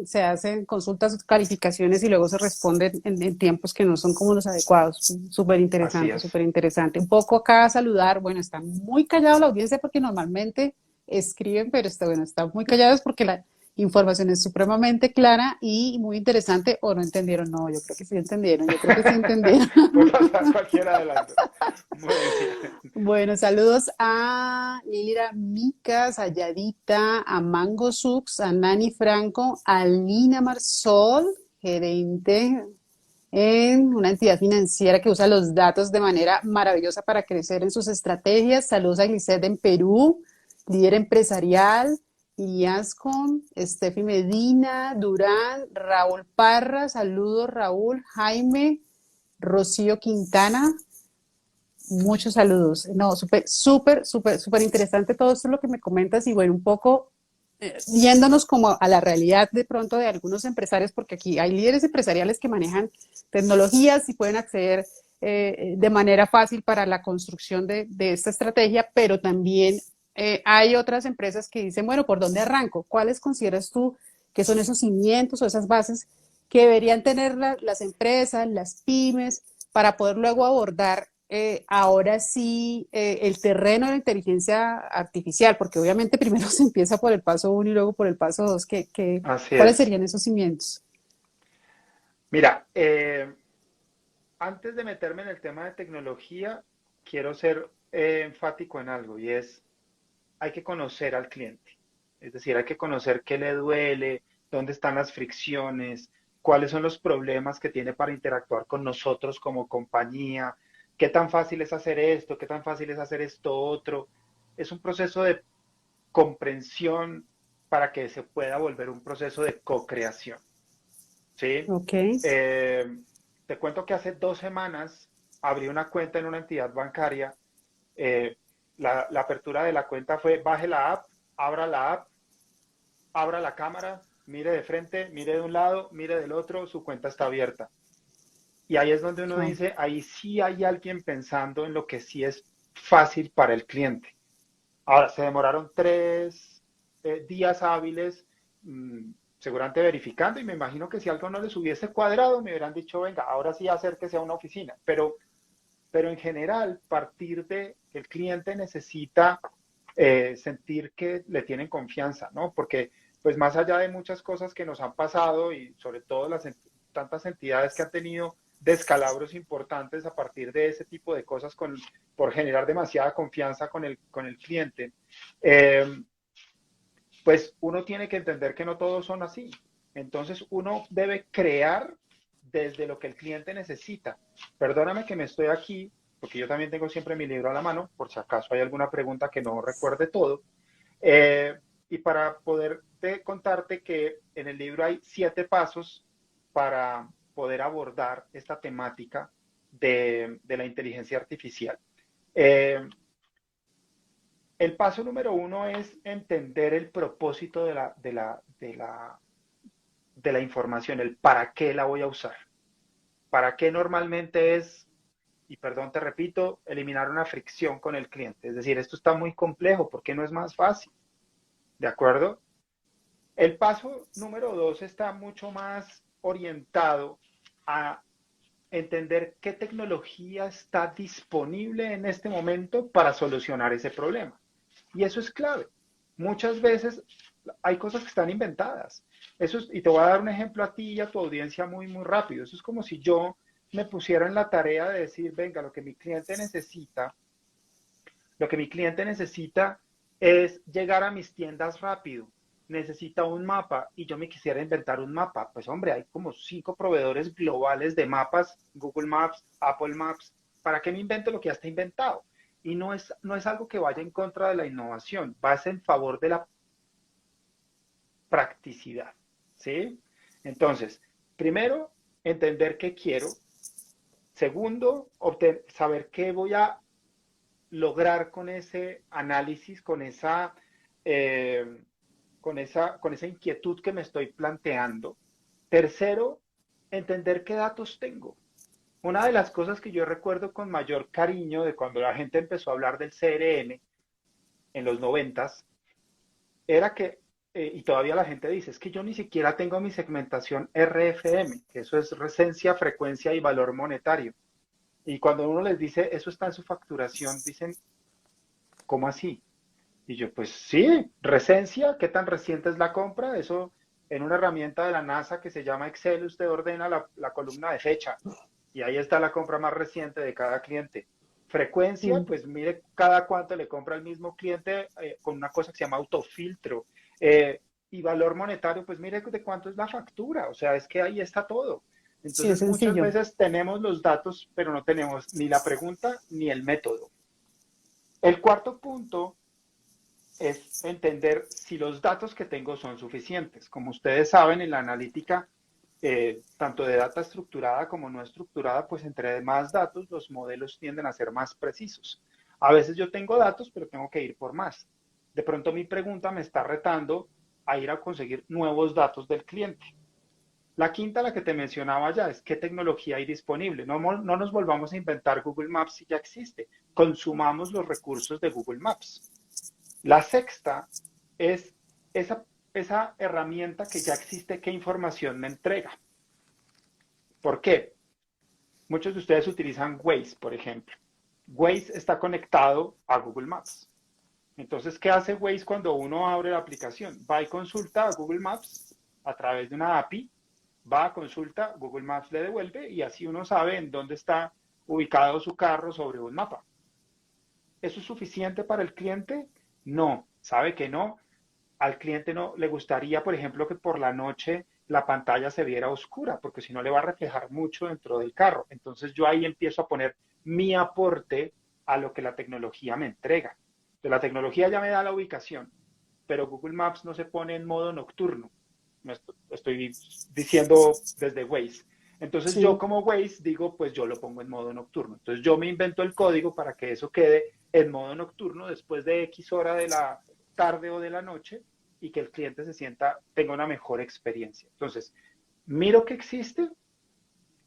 se hacen consultas, calificaciones y luego se responden en tiempos que no son como los adecuados. Súper así interesante, es. súper interesante. Un poco acá saludar, bueno, está muy callado la audiencia porque normalmente escriben, pero está, bueno, están muy callados porque la información es supremamente clara y muy interesante, o no entendieron. No, yo creo que sí entendieron, yo creo que sí entendieron. Puede pasar cualquiera de las dos. Muy bien. Bueno, saludos a Lilira Micas, a Yadita, a Mango Sux, a Nani Franco, a Lina Marsol, gerente en una entidad financiera que usa los datos de manera maravillosa para crecer en sus estrategias. Saludos a Glisette en Perú, líder empresarial, Iliascon, Steffi Medina, Durán, Raúl Parra, saludos Raúl, Jaime, Rocío Quintana, muchos saludos. No, súper, súper, súper, súper interesante todo esto lo que me comentas y bueno, un poco yéndonos como a la realidad de pronto de algunos empresarios, porque aquí hay líderes empresariales que manejan tecnologías y pueden acceder de manera fácil para la construcción de esta estrategia, pero también hay otras empresas que dicen, bueno, ¿por dónde arranco? ¿Cuáles consideras tú que son esos cimientos o esas bases que deberían tener las empresas, las pymes, para poder luego abordar ahora sí el terreno de la inteligencia artificial? Porque obviamente primero se empieza por el paso uno y luego por el paso dos. Así ¿Cuáles es. serían esos cimientos? Mira, antes de meterme en el tema de tecnología, quiero ser enfático en algo y es, hay que conocer al cliente. Es decir, hay que conocer qué le duele, dónde están las fricciones, cuáles son los problemas que tiene para interactuar con nosotros como compañía, qué tan fácil es hacer esto, qué tan fácil es hacer esto otro. Es un proceso de comprensión para que se pueda volver un proceso de co-creación. ¿Sí? Ok. Eh, Te cuento que hace 2 semanas abrí una cuenta en una entidad bancaria. eh, la apertura de la cuenta fue baje la app, abra la cámara, mire de frente, mire de un lado, mire del otro, su cuenta está abierta. Y ahí es donde uno Ah, dice, ahí sí hay alguien pensando en lo que sí es fácil para el cliente. Ahora, se demoraron 3 días hábiles, seguramente verificando, y me imagino que si algo no les hubiese cuadrado, me hubieran dicho, venga, ahora sí acérquese a una oficina. Pero en general, partir de que el cliente necesita sentir que le tienen confianza, ¿no? Porque, pues más allá de muchas cosas que nos han pasado y sobre todo tantas entidades que han tenido descalabros importantes a partir de ese tipo de cosas por generar demasiada confianza con el cliente, eh, pues uno tiene que entender que no todos son así. Entonces uno debe crear desde lo que el cliente necesita. Perdóname que me estoy aquí, porque yo también tengo siempre mi libro a la mano, por si acaso hay alguna pregunta que no recuerde todo. Eh, y para poder contarte que en el libro hay 7 pasos para poder abordar esta temática de la inteligencia artificial. Eh, el paso número uno es entender el propósito de la información, el para qué la voy a usar. ¿Para qué normalmente es, y perdón, te repito, eliminar una fricción con el cliente? Es decir, esto está muy complejo, ¿por qué no es más fácil? ¿De acuerdo? El paso número dos está mucho más orientado a entender qué tecnología está disponible en este momento para solucionar ese problema. Y eso es clave. Muchas veces hay cosas que están inventadas. Y te voy a dar un ejemplo a ti y a tu audiencia muy, muy rápido. Eso es como si yo me pusiera en la tarea de decir, venga, lo que mi cliente necesita es llegar a mis tiendas rápido. Necesita un mapa y yo me quisiera inventar un mapa. Pues hombre, hay como 5 proveedores globales de mapas, Google Maps, Apple Maps. ¿Para qué me invento lo que ya está inventado? Y no es algo que vaya en contra de la innovación, va en favor de la practicidad. ¿Sí? Entonces, primero, entender qué quiero. Segundo, saber qué voy a lograr con ese análisis, eh, con esa inquietud que me estoy planteando. Tercero, entender qué datos tengo. Una de las cosas que yo recuerdo con mayor cariño de cuando la gente empezó a hablar del CRM en los 90 era que, y todavía la gente dice, es que yo ni siquiera tengo mi segmentación RFM, que eso es recencia, frecuencia y valor monetario. Y cuando uno les dice, eso está en su facturación, dicen, ¿cómo así? Y yo, pues sí, recencia, ¿qué tan reciente es la compra? Eso en una herramienta de la NASA que se llama Excel, usted ordena la columna de fecha y ahí está la compra más reciente de cada cliente. Frecuencia, mm. pues mire cada cuánto le compra el mismo cliente con una cosa que se llama autofiltro. Eh, y valor monetario, pues mire de cuánto es la factura. O sea, es que ahí está todo. Sí, es Entonces, muchas sencillo. veces tenemos los datos, pero no tenemos ni la pregunta ni el método. El cuarto punto es entender si los datos que tengo son suficientes. Como ustedes saben, en la analítica, tanto de data estructurada como no estructurada, pues entre más datos, los modelos tienden a ser más precisos. A veces yo tengo datos, pero tengo que ir por más. De pronto mi pregunta me está retando a ir a conseguir nuevos datos del cliente. La quinta, la que te mencionaba ya, es qué tecnología hay disponible. No nos volvamos a inventar Google Maps si ya existe. Consumamos los recursos de Google Maps. La sexta es esa herramienta que ya existe, qué información me entrega. ¿Por qué? Muchos de ustedes utilizan Waze, por ejemplo. Waze está conectado a Google Maps. Entonces, ¿qué hace Waze cuando uno abre la aplicación? Va y consulta a Google Maps a través de una API, va a consulta, Google Maps le devuelve y así uno sabe en dónde está ubicado su carro sobre un mapa. ¿Eso es suficiente para el cliente? No, sabe que no. Al cliente no le gustaría, por ejemplo, que por la noche la pantalla se viera oscura, porque si no le va a reflejar mucho dentro del carro. Entonces yo ahí empiezo a poner mi aporte a lo que la tecnología me entrega. Entonces, la tecnología ya me da la ubicación, pero Google Maps no se pone en modo nocturno. Me estoy diciendo desde Waze. Entonces yo Sí. como Waze digo, pues yo lo pongo en modo nocturno. Entonces yo me invento el código para que eso quede en modo nocturno después de X hora de la tarde o de la noche y que el cliente se sienta, tenga una mejor experiencia. Entonces, miro que existe,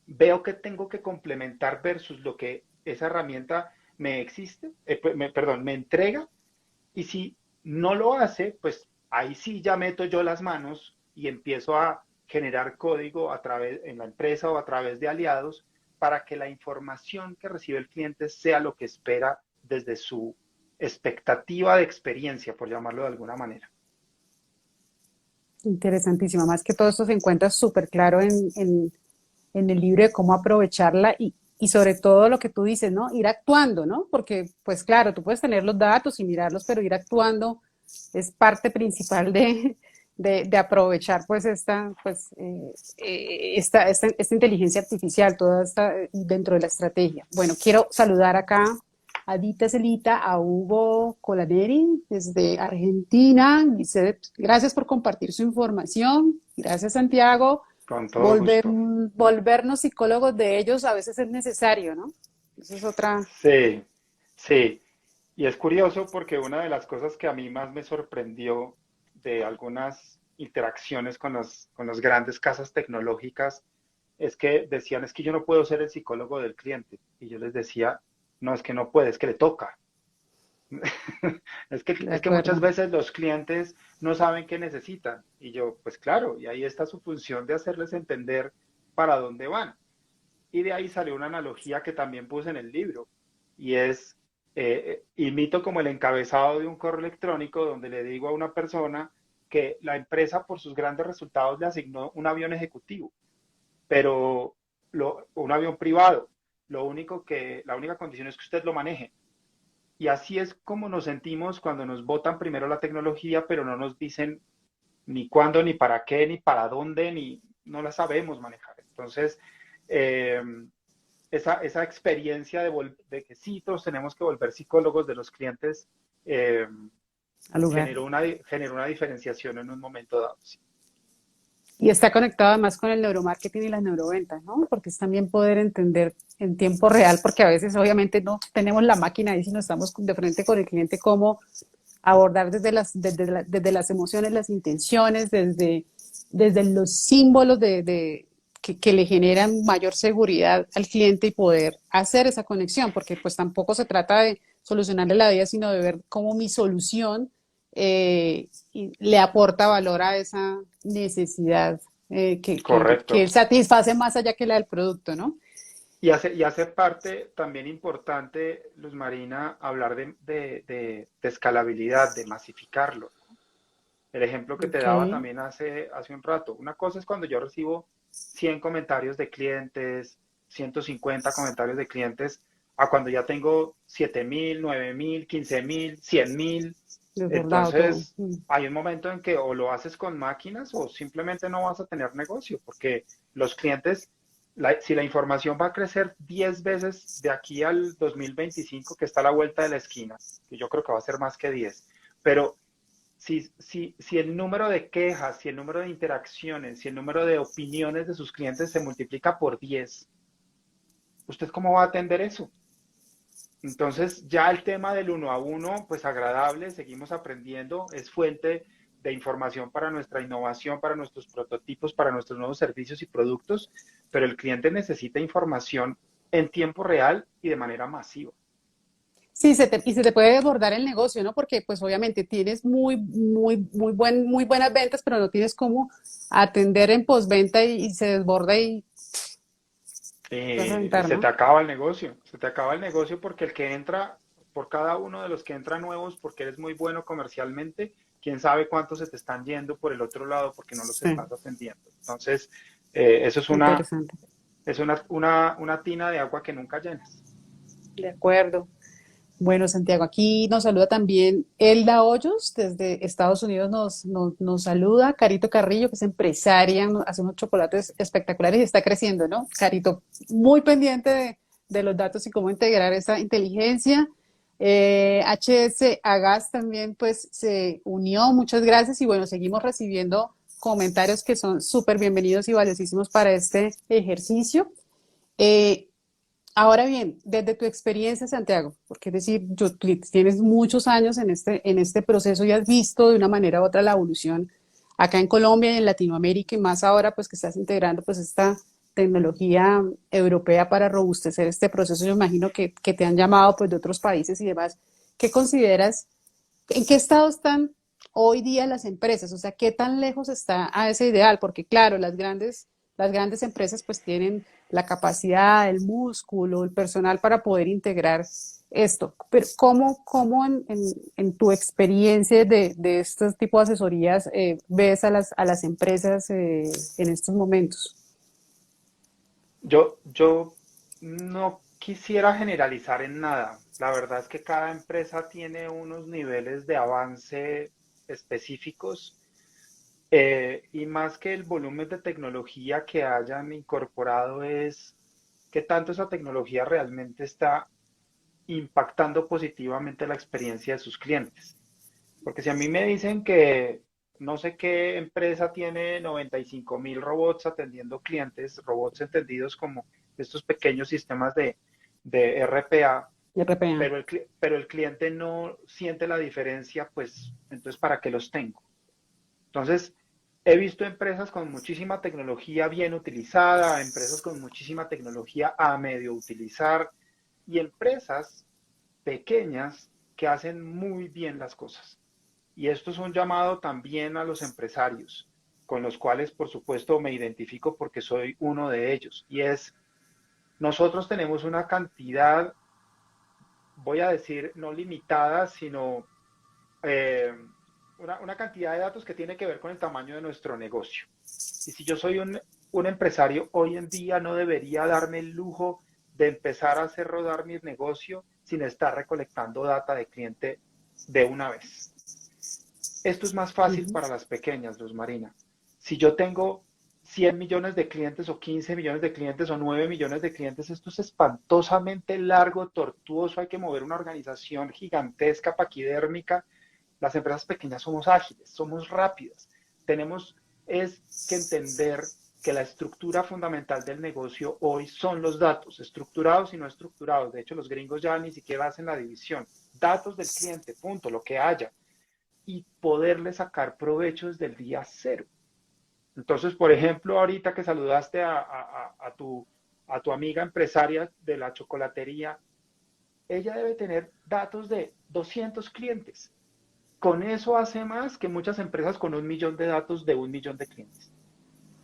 veo que tengo que complementar versus lo que esa herramienta me existe, perdón, me entrega, y si no lo hace, pues ahí sí ya meto yo las manos y empiezo a generar código a través en la empresa o a través de aliados para que la información que recibe el cliente sea lo que espera desde su expectativa de experiencia, por llamarlo de alguna manera. Interesantísimo. Más que todo esto se encuentra súper claro en el libro de cómo aprovecharla y sobre todo lo que tú dices, ¿no? Ir actuando, ¿no? Porque, pues claro, tú puedes tener los datos y mirarlos, pero ir actuando es parte principal de aprovechar pues esta inteligencia artificial, toda esta dentro de la estrategia. Bueno, quiero saludar acá a Dita Celita, a Hugo Colaneri desde Argentina. Dice, gracias por compartir su información. Gracias, Santiago. Con todo gusto. Volvernos psicólogos de ellos a veces es necesario, ¿no? Esa es otra. Sí, sí. Y es curioso porque una de las cosas que a mí más me sorprendió de algunas interacciones con las grandes casas tecnológicas es que decían, es que yo no puedo ser el psicólogo del cliente. Y yo les decía, no, es que no puede, es que le toca. De Es que muchas acuerdo. veces los clientes no saben qué necesitan. Y yo, pues claro, y ahí está su función de hacerles entender para dónde van. Y de ahí salió una analogía que también puse en el libro, y es, imito como el encabezado de un correo electrónico donde le digo a una persona que la empresa por sus grandes resultados le asignó un avión ejecutivo, pero un avión privado. La única condición es que usted lo maneje. Y así es como nos sentimos cuando nos botan primero la tecnología, pero no nos dicen ni cuándo, ni para qué, ni para dónde, ni no la sabemos manejar. Entonces, eh, esa experiencia de que sí, todos tenemos que volver psicólogos de los clientes, eh, Al lugar. generó una diferenciación en un momento dado. Sí. Y está conectado además con el neuromarketing y las neuroventas, ¿no? Porque es también poder entender en tiempo real, porque a veces obviamente no tenemos la máquina ahí, sino estamos de frente con el cliente, cómo abordar desde las emociones, las intenciones, desde los símbolos que le generan mayor seguridad al cliente y poder hacer esa conexión, porque pues tampoco se trata de solucionarle la vida, sino de ver cómo mi solución le aporta valor a esa necesidad que él Correcto. satisface más allá que la del producto, ¿no? Y hace parte también importante, Luz Marina, hablar de escalabilidad, de masificarlo. El ejemplo que te Ok, daba también hace un rato. Una cosa es cuando yo recibo 100 comentarios de clientes, 150 comentarios de clientes, a cuando ya tengo 7.000, 9.000, 15.000, 100.000. desbordado todo. Entonces, hay un momento en que o lo haces con máquinas o simplemente no vas a tener negocio, porque los clientes, si la información va a crecer 10 veces de aquí al 2025, que está a la vuelta de la esquina, que yo creo que va a ser más que 10, pero si el número de quejas, si el número de interacciones, si el número de opiniones de sus clientes se multiplica por 10, ¿usted cómo va a atender eso? Entonces, ya el tema del uno a uno, pues agradable, seguimos aprendiendo, es fuente de información para nuestra innovación, para nuestros prototipos, para nuestros nuevos servicios y productos, pero el cliente necesita información en tiempo real y de manera masiva. Sí, y se te puede desbordar el negocio, ¿no? Porque pues obviamente tienes muy buenas ventas, pero no tienes cómo atender en postventa y se desborda y Vas a Y reventar, se ¿no? te acaba el negocio, se te acaba el negocio porque el que entra, por cada uno de los que entran nuevos, porque eres muy bueno comercialmente, quién sabe cuántos se te están yendo por el otro lado porque no los Sí, estás atendiendo. Entonces, eso interesante. es una tina de agua que nunca llenas. De acuerdo. Bueno, Santiago, aquí nos saluda también Elda Hoyos, desde Estados Unidos nos saluda. Carito Carrillo, que es empresaria, hace unos chocolates espectaculares y está creciendo, ¿no? Carito, muy pendiente de los datos y cómo integrar esa inteligencia. HS Agas también pues se unió, muchas gracias y bueno, seguimos recibiendo comentarios que son súper bienvenidos y valiosísimos para este ejercicio. Eh, Ahora bien, desde tu experiencia, Santiago, porque es decir, tú tienes muchos años en este proceso y has visto de una manera u otra la evolución acá en Colombia y en Latinoamérica y más ahora pues que estás integrando pues esta tecnología europea para robustecer este proceso. Yo imagino que te han llamado pues de otros países y demás. ¿Qué consideras? ¿En qué estado están hoy día las empresas? O sea, ¿qué tan lejos está a ese ideal? Porque claro, las grandes empresas pues tienen la capacidad, el músculo, el personal para poder integrar esto. Pero ¿cómo en tu experiencia de estos tipos de asesorías ves a las empresas en estos momentos? Yo no quisiera generalizar en nada. La verdad es que cada empresa tiene unos niveles de avance específicos y más que el volumen de tecnología que hayan incorporado es qué tanto esa tecnología realmente está impactando positivamente la experiencia de sus clientes. Porque si a mí me dicen que no sé qué empresa tiene 95.000 robots atendiendo clientes, robots entendidos como estos pequeños sistemas de RPA, RPA. pero el cliente no siente la diferencia, pues entonces ¿para qué los tengo? Entonces, he visto empresas con muchísima tecnología bien utilizada, empresas con muchísima tecnología a medio utilizar y empresas pequeñas que hacen muy bien las cosas. Y esto es un llamado también a los empresarios, con los cuales, por supuesto, me identifico porque soy uno de ellos. Y es, nosotros tenemos una cantidad, voy a decir, no limitada, sino eh, una cantidad de datos que tiene que ver con el tamaño de nuestro negocio. Y si yo soy un empresario, hoy en día no debería darme el lujo de empezar a hacer rodar mi negocio sin estar recolectando data de cliente de una vez. Esto es más fácil Ujú. para las pequeñas, Luz Marina. Si yo tengo 100 millones de clientes o 15 millones de clientes o 9 millones de clientes, esto es espantosamente largo, tortuoso, hay que mover una organización gigantesca, paquidérmica. Las empresas pequeñas somos ágiles, somos rápidas. Tenemos es que entender que la estructura fundamental del negocio hoy son los datos, estructurados y no estructurados. De hecho, los gringos ya ni siquiera hacen la división. Datos del cliente, punto, lo que haya y poderle sacar provecho desde el día cero. Entonces, por ejemplo, ahorita que saludaste a tu amiga empresaria de la chocolatería, ella debe tener datos de 200 clientes. Con eso hace más que muchas empresas con 1 millón de datos de 1 millón de clientes.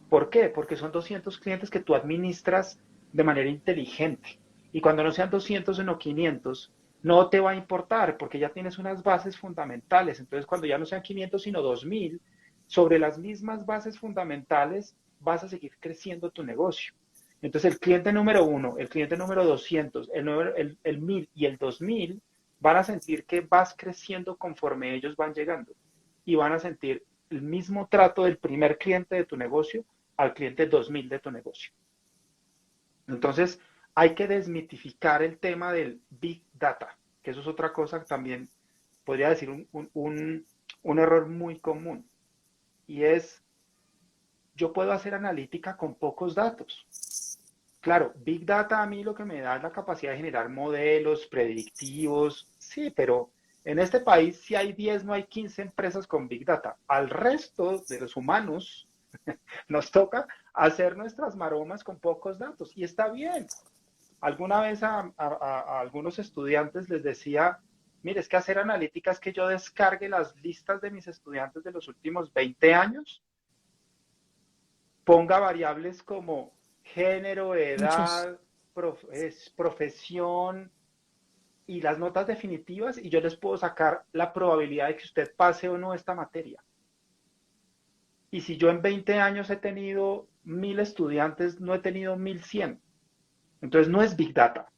¿Por qué? Porque son 200 clientes que tú administras de manera inteligente. Y cuando no sean 200 sino 500, no te va a importar porque ya tienes unas bases fundamentales. Entonces, cuando ya no sean 500 sino 2000, sobre las mismas bases fundamentales vas a seguir creciendo tu negocio. Entonces, el cliente número 1, el cliente número 200, el 1000 y el 2000 van a sentir que vas creciendo conforme ellos van llegando y van a sentir el mismo trato del primer cliente de tu negocio al cliente 2000 de tu negocio. Entonces, hay que desmitificar el tema del Big Data, que eso es otra cosa que también podría decir un error muy común. Y es, yo puedo hacer analítica con pocos datos. Claro, Big Data a mí lo que me da es la capacidad de generar modelos predictivos, sí, pero en este país si hay 10 no hay 15 empresas con Big Data. Al resto de los humanos nos toca hacer nuestras maromas con pocos datos y está bien. Alguna vez a algunos estudiantes les decía, mire, es que hacer analítica es que yo descargue las listas de mis estudiantes de los últimos 20 años, ponga variables como género, muchos. edad, profesión y las notas definitivas y yo les puedo sacar la probabilidad de que usted pase o no esta materia. Y si yo en 20 años he tenido 1.000 estudiantes, no he tenido 1.100. Entonces no es Big Data.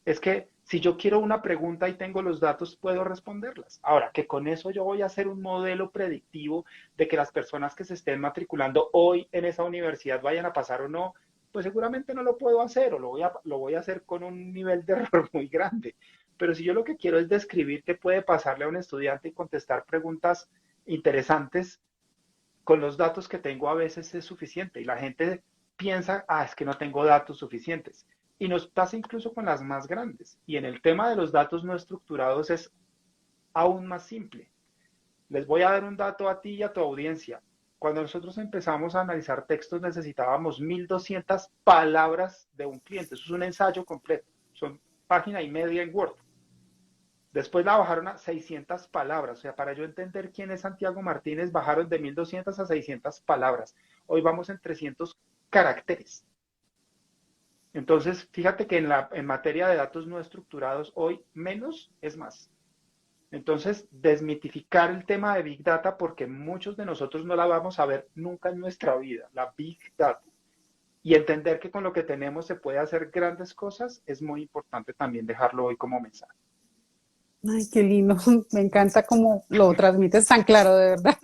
Es que si yo quiero una pregunta y tengo los datos, puedo responderlas. Ahora, que con eso yo voy a hacer un modelo predictivo de que las personas que se estén matriculando hoy en esa universidad vayan a pasar o no, pues seguramente no lo puedo hacer o lo voy a hacer con un nivel de error muy grande. Pero si yo lo que quiero es describir qué puede pasarle a un estudiante y contestar preguntas interesantes, con los datos que tengo a veces es suficiente y la gente piensa, es que no tengo datos suficientes. Y nos pasa incluso con las más grandes. Y en el tema de los datos no estructurados es aún más simple. Les voy a dar un dato a ti y a tu audiencia. Cuando nosotros empezamos a analizar textos necesitábamos 1.200 palabras de un cliente. Eso es un ensayo completo. Son página y media en Word. Después la bajaron a 600 palabras. O sea, para yo entender quién es Santiago Martínez, bajaron de 1.200 a 600 palabras. Hoy vamos en 300 caracteres. Entonces, fíjate que en materia de datos no estructurados, hoy menos es más. Entonces, desmitificar el tema de Big Data, porque muchos de nosotros no la vamos a ver nunca en nuestra vida, la Big Data. Y entender que con lo que tenemos se puede hacer grandes cosas, es muy importante también dejarlo hoy como mensaje. Ay, qué lindo. Me encanta cómo lo transmites tan claro, de verdad.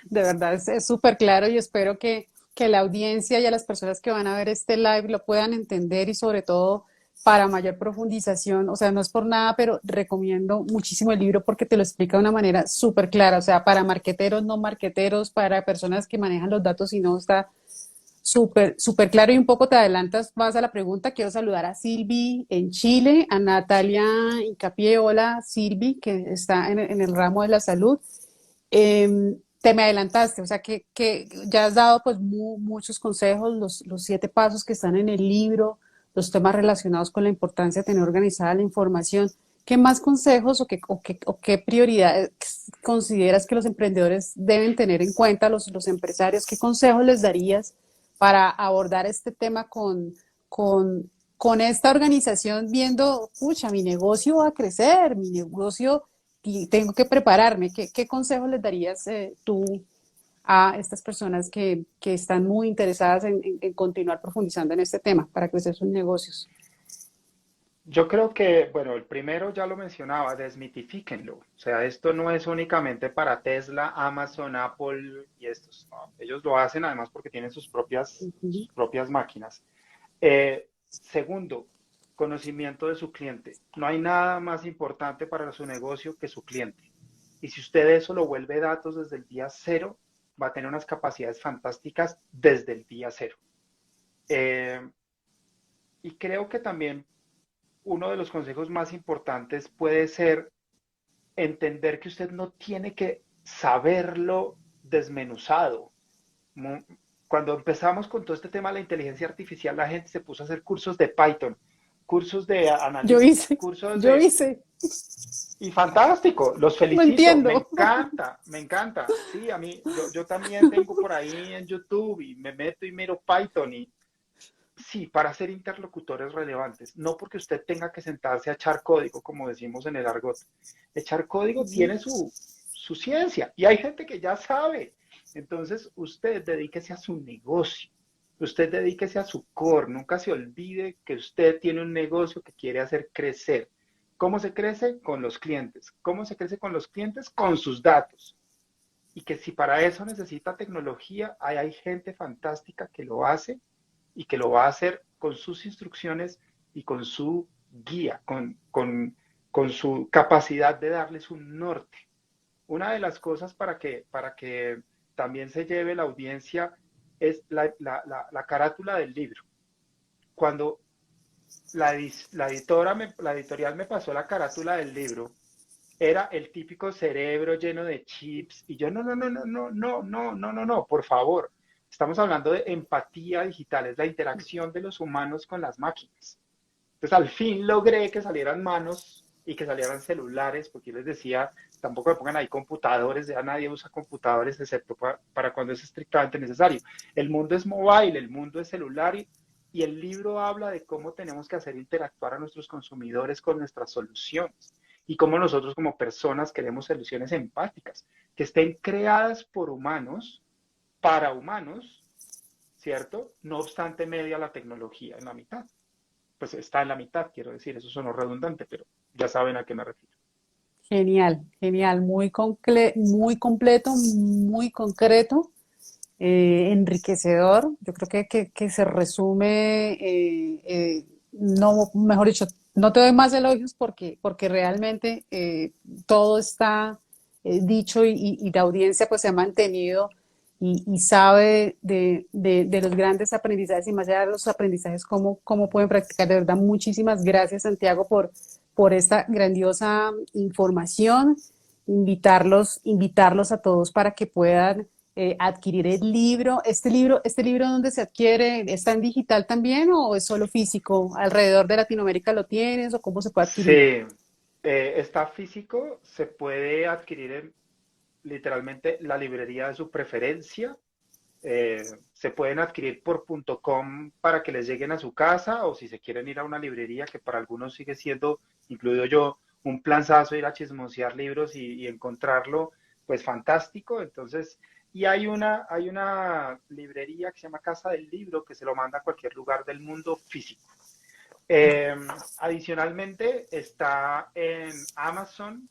De verdad, es súper claro y espero que la audiencia y a las personas que van a ver este live lo puedan entender y sobre todo para mayor profundización. O sea, no es por nada, pero recomiendo muchísimo el libro porque te lo explica de una manera súper clara. O sea, para marqueteros, no marqueteros, para personas que manejan los datos y no está súper, súper claro y un poco te adelantas más a la pregunta. Quiero saludar a Silvi en Chile, a Natalia Incapié. Hola, Silvi, que está en el ramo de la salud. Te me adelantaste, o sea que ya has dado pues muchos consejos, los 7 pasos que están en el libro, los temas relacionados con la importancia de tener organizada la información. ¿Qué más consejos o qué prioridades consideras que los emprendedores deben tener en cuenta, los empresarios? ¿Qué consejos les darías para abordar este tema con esta organización viendo, pucha, mi negocio va a crecer, mi negocio y tengo que prepararme? ¿Qué consejo les darías tú a estas personas que están muy interesadas en continuar profundizando en este tema para crecer sus negocios? Yo creo que, bueno, el primero ya lo mencionaba, desmitifíquenlo. O sea, esto no es únicamente para Tesla, Amazon, Apple y estos. No, ellos lo hacen además porque tienen Ujú. sus propias máquinas. Segundo, conocimiento de su cliente. No hay nada más importante para su negocio que su cliente. Y si usted eso lo vuelve datos desde el día cero, va a tener unas capacidades fantásticas desde el día cero. Eh, y creo que también uno de los consejos más importantes puede ser entender que usted no tiene que saberlo desmenuzado. Cuando empezamos con todo este tema de la inteligencia artificial, la gente se puso a hacer cursos de Python, cursos de Yo analítica, hice, cursos yo de... hice, Y fantástico, los no felicito, me entiendo. encanta, me encanta. Sí, a mí, yo también tengo por ahí en YouTube y me meto y miro Python y sí, para ser interlocutores relevantes, no porque usted tenga que sentarse a echar código, como decimos en el argot. Echar código tiene su ciencia y hay gente que ya sabe. Entonces, usted dedíquese a su negocio, usted dedíquese a su core, nunca se olvide que usted tiene un negocio que quiere hacer crecer. ¿Cómo se crece? Con los clientes. ¿Cómo se crece con los clientes? Con sus datos. Y que si para eso necesita tecnología, hay gente fantástica que lo hace y que lo va a hacer con sus instrucciones y con su guía, con su capacidad de darles un norte. Una de las cosas para que también se lleve la audiencia es la carátula del libro. Cuando la editorial me pasó la carátula del libro, era el típico cerebro lleno de chips y yo no, por favor. Estamos hablando de empatía digital, es la interacción de los humanos con las máquinas. Entonces al fin logré que salieran manos y que salieran celulares, porque yo les decía, tampoco me pongan ahí computadores, ya nadie usa computadores excepto para cuando es estrictamente necesario. El mundo es mobile, el mundo es celular y el libro habla de cómo tenemos que hacer interactuar a nuestros consumidores con nuestras soluciones y cómo nosotros como personas queremos soluciones empáticas, que estén creadas por humanos, para humanos, ¿cierto? No obstante media la tecnología en la mitad. Pues está en la mitad, quiero decir, eso sonó redundante, pero ya saben a qué me refiero. Genial, genial, muy completo, muy concreto, enriquecedor. Yo creo que se resume, no, mejor dicho, no te doy más elogios porque realmente todo está dicho y la audiencia pues se ha mantenido y sabe de los grandes aprendizajes y más allá de los aprendizajes, cómo pueden practicar. De verdad, muchísimas gracias, Santiago, por esta grandiosa información. Invitarlos a todos para que puedan adquirir el libro. Este libro, ¿dónde se adquiere? ¿Está en digital también o es solo físico? ¿Alrededor de Latinoamérica lo tienes o cómo se puede adquirir? Sí, está físico, se puede adquirir en literalmente la librería de su preferencia. Se pueden adquirir por .com para que les lleguen a su casa o si se quieren ir a una librería que para algunos sigue siendo, incluido yo, un planzazo ir a chismosear libros y encontrarlo, pues fantástico. Entonces, y hay una librería que se llama Casa del Libro que se lo manda a cualquier lugar del mundo físico. Eh, Adicionalmente está en Amazon,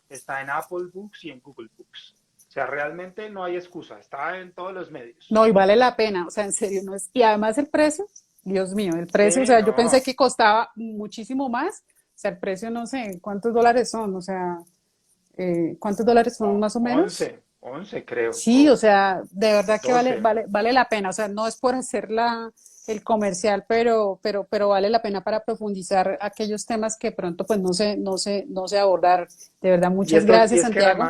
está en Apple Books y en Google Books. O sea, realmente no hay excusa, está en todos los medios. No, y vale la pena, o sea, en serio, no es. Y además el precio, Dios mío, el precio, o Sí, sea, yo pensé no, que costaba muchísimo más, o sea, el precio no sé cuántos dólares son, o sea, ¿cuántos dólares son más o menos? 11 creo, Sí, o o sea, de verdad que 12. vale la pena, o sea, no es por hacer el comercial, pero vale la pena para profundizar aquellos temas que pronto pues no se abordar. De verdad, muchas gracias, Santiago.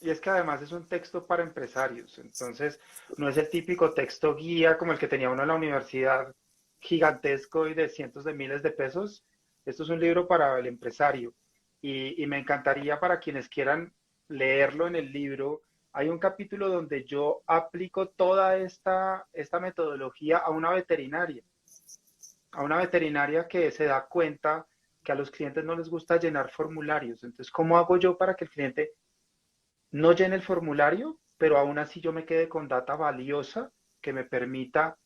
Y es que además es un texto para empresarios, entonces no es el típico texto guía como el que tenía uno en la universidad, gigantesco y de cientos de miles de pesos. Esto es un libro para el empresario y me encantaría para quienes quieran leerlo en el libro. Hay un capítulo donde yo aplico toda esta metodología a una veterinaria que se da cuenta que a los clientes no les gusta llenar formularios. Entonces, ¿cómo hago yo para que el cliente no llene el formulario, pero aún así yo me quede con data valiosa que me permita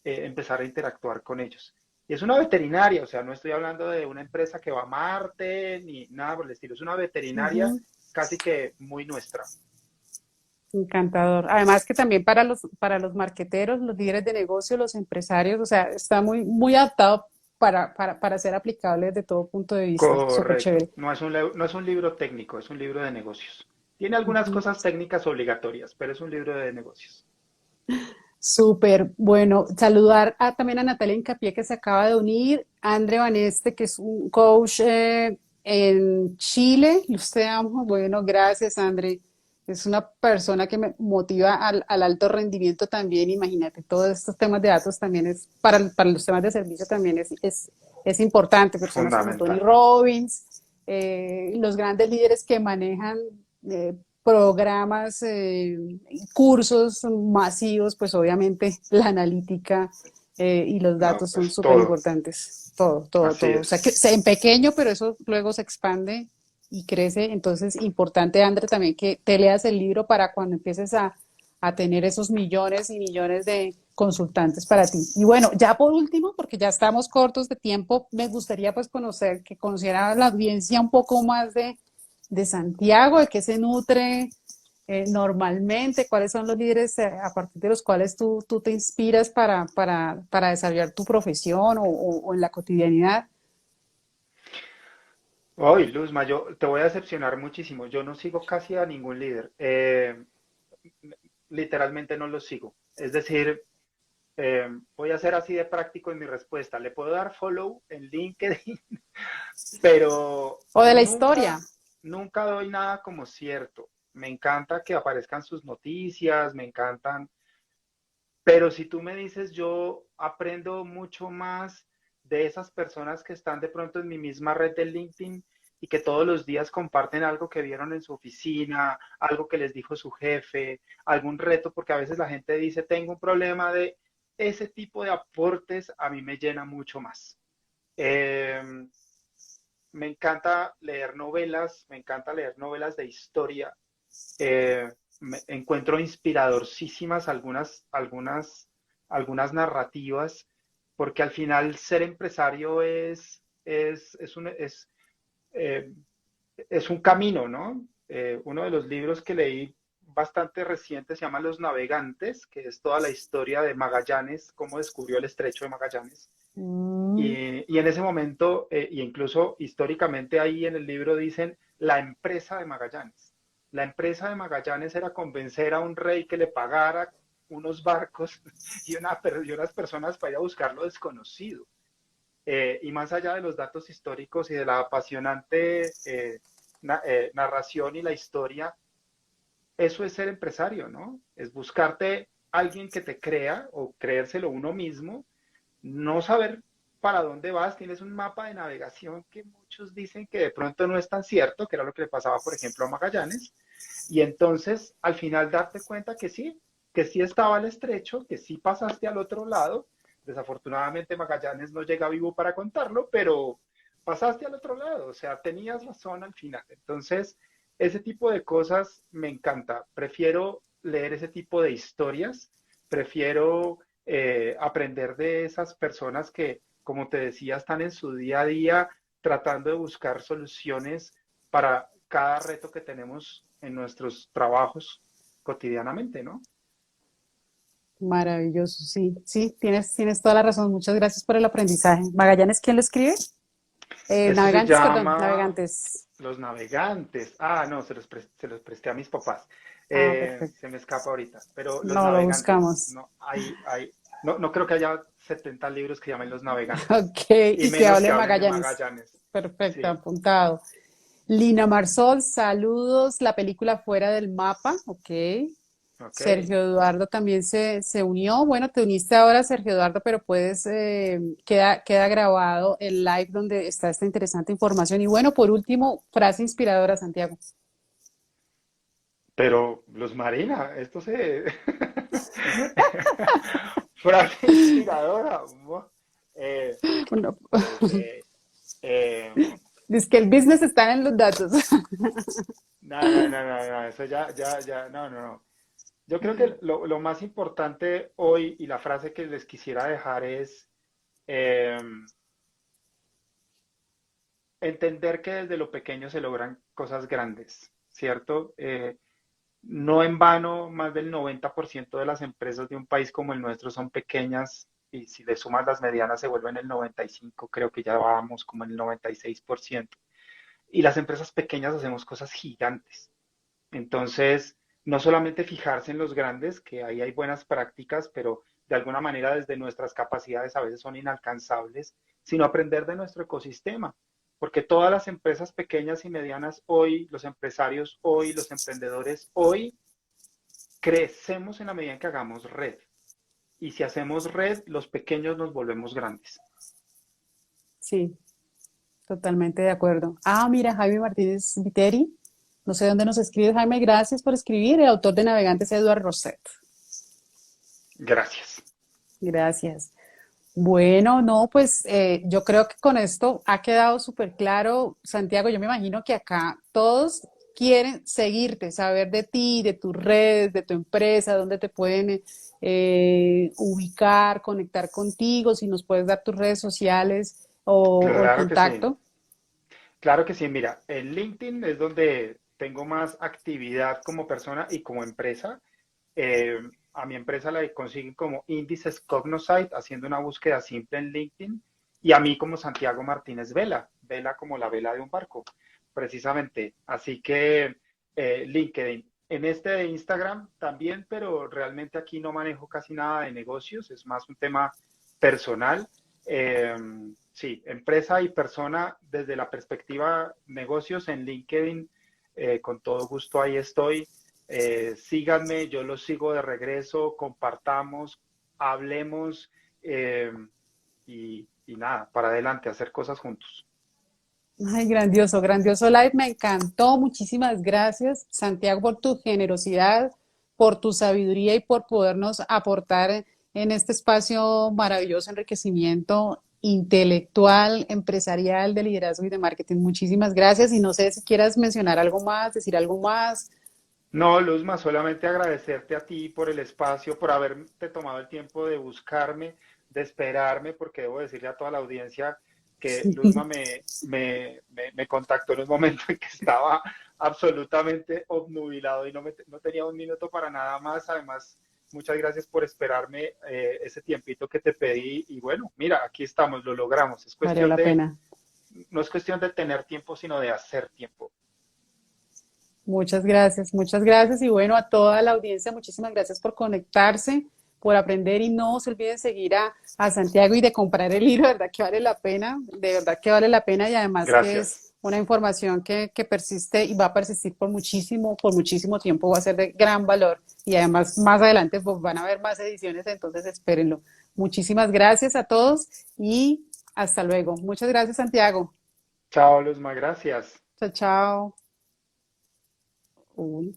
empezar a interactuar con ellos? Y es una veterinaria, o sea, no estoy hablando de una empresa que va a Marte ni nada por el estilo, es una veterinaria Ujú. casi que muy nuestra. Encantador. Además que también para los marqueteros, los líderes de negocio, los empresarios, o sea, está muy adaptado para ser aplicable desde todo punto de vista. Súper Correcto. chévere. No es un libro técnico, es un libro de negocios. Tiene algunas cosas técnicas obligatorias, pero es un libro de negocios. Súper. Bueno, saludar también a Natalia Incapié que se acaba de unir, a André Baneste, que es un coach en Chile. Usted amo. Bueno, gracias, André. Es una persona que me motiva al alto rendimiento también. Imagínate, todos estos temas de datos también es, para los temas de servicio también es importante. Personas como Tony Fundamental. Robbins, los grandes líderes que manejan programas, cursos masivos, pues obviamente la analítica y los No, datos son pues súper todo. importantes. Todo, todo, Así todo. O sea, es. que sea en pequeño, pero eso luego se expande y crece. Entonces, importante, André, también que te leas el libro para cuando empieces a tener esos millones y millones de consultantes para ti. Y bueno, ya por último, porque ya estamos cortos de tiempo, me gustaría pues conocer, que conociera la audiencia un poco más de Santiago, de qué se nutre normalmente, cuáles son los líderes a partir de los cuales tú te inspiras para desarrollar tu profesión o en la cotidianidad. Hoy, Luzma, yo te voy a decepcionar muchísimo. Yo no sigo casi a ningún líder. Literalmente no los sigo. Es decir, voy a ser así de práctico en mi respuesta. Le puedo dar follow en LinkedIn, pero O de la historia. nunca doy nada como cierto. Me encanta que aparezcan sus noticias, me encantan. Pero si tú me dices, yo aprendo mucho más de esas personas que están de pronto en mi misma red de LinkedIn y que todos los días comparten algo que vieron en su oficina, algo que les dijo su jefe, algún reto, porque a veces la gente dice, tengo un problema de ese tipo de aportes a mí me llena mucho más. Eh, Me encanta leer novelas, me encanta leer novelas de historia. Me encuentro inspiradorcísimas algunas narrativas, porque al final ser empresario eh, es un camino, ¿no? Uno de los libros que leí bastante reciente se llama Los Navegantes, que es toda la historia de Magallanes, cómo descubrió el estrecho de Magallanes. Mm, Y en ese momento, y incluso históricamente ahí en el libro dicen la empresa de Magallanes. La empresa de Magallanes era convencer a un rey que le pagara unos barcos y unas personas para ir a buscar lo desconocido. Y más allá de los datos históricos y de la apasionante narración y la historia, eso es ser empresario, ¿no? Es buscarte alguien que te crea o creérselo uno mismo, no saber para dónde vas, tienes un mapa de navegación que muchos dicen que de pronto no es tan cierto, que era lo que le pasaba, por ejemplo, a Magallanes, y entonces al final darte cuenta que sí estaba el estrecho, que sí pasaste al otro lado. Desafortunadamente Magallanes no llega vivo para contarlo, pero pasaste al otro lado, o sea, tenías razón al final. Entonces, ese tipo de cosas me encanta. Prefiero leer ese tipo de historias, prefiero aprender de esas personas que, como te decía, están en su día a día tratando de buscar soluciones para cada reto que tenemos en nuestros trabajos cotidianamente, ¿no? maravilloso, sí, sí, tienes toda la razón. Muchas gracias por el aprendizaje. ¿Magallanes quién lo escribe? Eso se Navegantes, perdón, llama navegantes. Los Navegantes. Ah, no, se los presté a mis papás. Ah, perfecto. Se me escapa ahorita. Pero Los No, lo Navegantes, buscamos. no, no creo que haya 70 libros que llamen Los Navegantes. Ok, Y y que menos hable que de hablen de Magallanes. Magallanes. Perfecto, Sí. apuntado. Lina Marsol, saludos. La película Fuera del Mapa, ok. Ok. Sergio Eduardo también se unió. Bueno, te uniste ahora, Sergio Eduardo, pero puedes, queda grabado el live donde está esta interesante información. Y bueno, por último, frase inspiradora, Santiago. Pero Luz Marina, esto se... Frase inspiradora. Eh, Bueno, pues, eh, dice que el business está en los datos. no, eso ya, no. Yo creo que lo más importante hoy y la frase que les quisiera dejar es eh, entender que desde lo pequeño se logran cosas grandes, ¿cierto? No en vano, más del 90% de las empresas de un país como el nuestro son pequeñas y si le sumas las medianas se vuelven el 95%, creo que ya vamos como el 96%. Y las empresas pequeñas hacemos cosas gigantes. Entonces, no solamente fijarse en los grandes, que ahí hay buenas prácticas, pero de alguna manera desde nuestras capacidades a veces son inalcanzables, sino aprender de nuestro ecosistema, porque todas las empresas pequeñas y medianas hoy, los empresarios hoy, los emprendedores hoy, crecemos en la medida en que hagamos red. Y si hacemos red, los pequeños nos volvemos grandes. Sí, totalmente de acuerdo. Ah, mira, Jaime Martínez Viteri. No sé dónde nos escribe Jaime, gracias por escribir. El autor de Navegantes, Eduard Roset. Gracias. Gracias. Bueno, no, pues yo creo que con esto ha quedado súper claro, Santiago. Yo me imagino que acá todos quieren seguirte, saber de ti, de tus redes, de tu empresa, dónde te pueden ubicar, conectar contigo, si nos puedes dar tus redes sociales o el Claro que sí. contacto. Claro que sí, mira, en LinkedIn es donde tengo más actividad como persona y como empresa. Eh, a mi empresa la consiguen como Índices Cognosite, haciendo una búsqueda simple en LinkedIn, y a mí como Santiago Martínez Vela, Vela como la vela de un barco, precisamente. Así que LinkedIn. En este de Instagram también, pero realmente aquí no manejo casi nada de negocios, es más un tema personal. Eh, sí, empresa y persona desde la perspectiva negocios en LinkedIn, con todo gusto ahí estoy. Síganme, yo los sigo de regreso, compartamos, hablemos eh, y nada, para adelante, hacer cosas juntos. Ay, grandioso, grandioso live, me encantó. Muchísimas gracias, Santiago, por tu generosidad, por tu sabiduría y por podernos aportar en este espacio maravilloso, enriquecimiento intelectual, empresarial, de liderazgo y de marketing. Muchísimas gracias y no sé si quieras mencionar algo más, decir algo más. No, Luzma, solamente agradecerte a ti por el espacio, por haberte tomado el tiempo de buscarme, de esperarme, porque debo decirle a toda la audiencia que Luzma me contactó en un momento en que estaba absolutamente obnubilado y no tenía un minuto para nada más. Además, muchas gracias por esperarme ese tiempito que te pedí. Y bueno, mira, aquí estamos, lo logramos. Valió la pena. No es cuestión de tener tiempo, sino de hacer tiempo. Muchas gracias y bueno, a toda la audiencia, muchísimas gracias por conectarse, por aprender y no se olviden seguir a Santiago y de comprar el libro, de verdad que vale la pena, de verdad que vale la pena y además que Gracias. es una información que persiste y va a persistir por muchísimo tiempo, va a ser de gran valor y además más adelante pues, van a haber más ediciones, entonces espérenlo. Muchísimas gracias a todos y hasta luego. Muchas gracias, Santiago. Chao, Luzma, gracias. Chao, chao. Uy.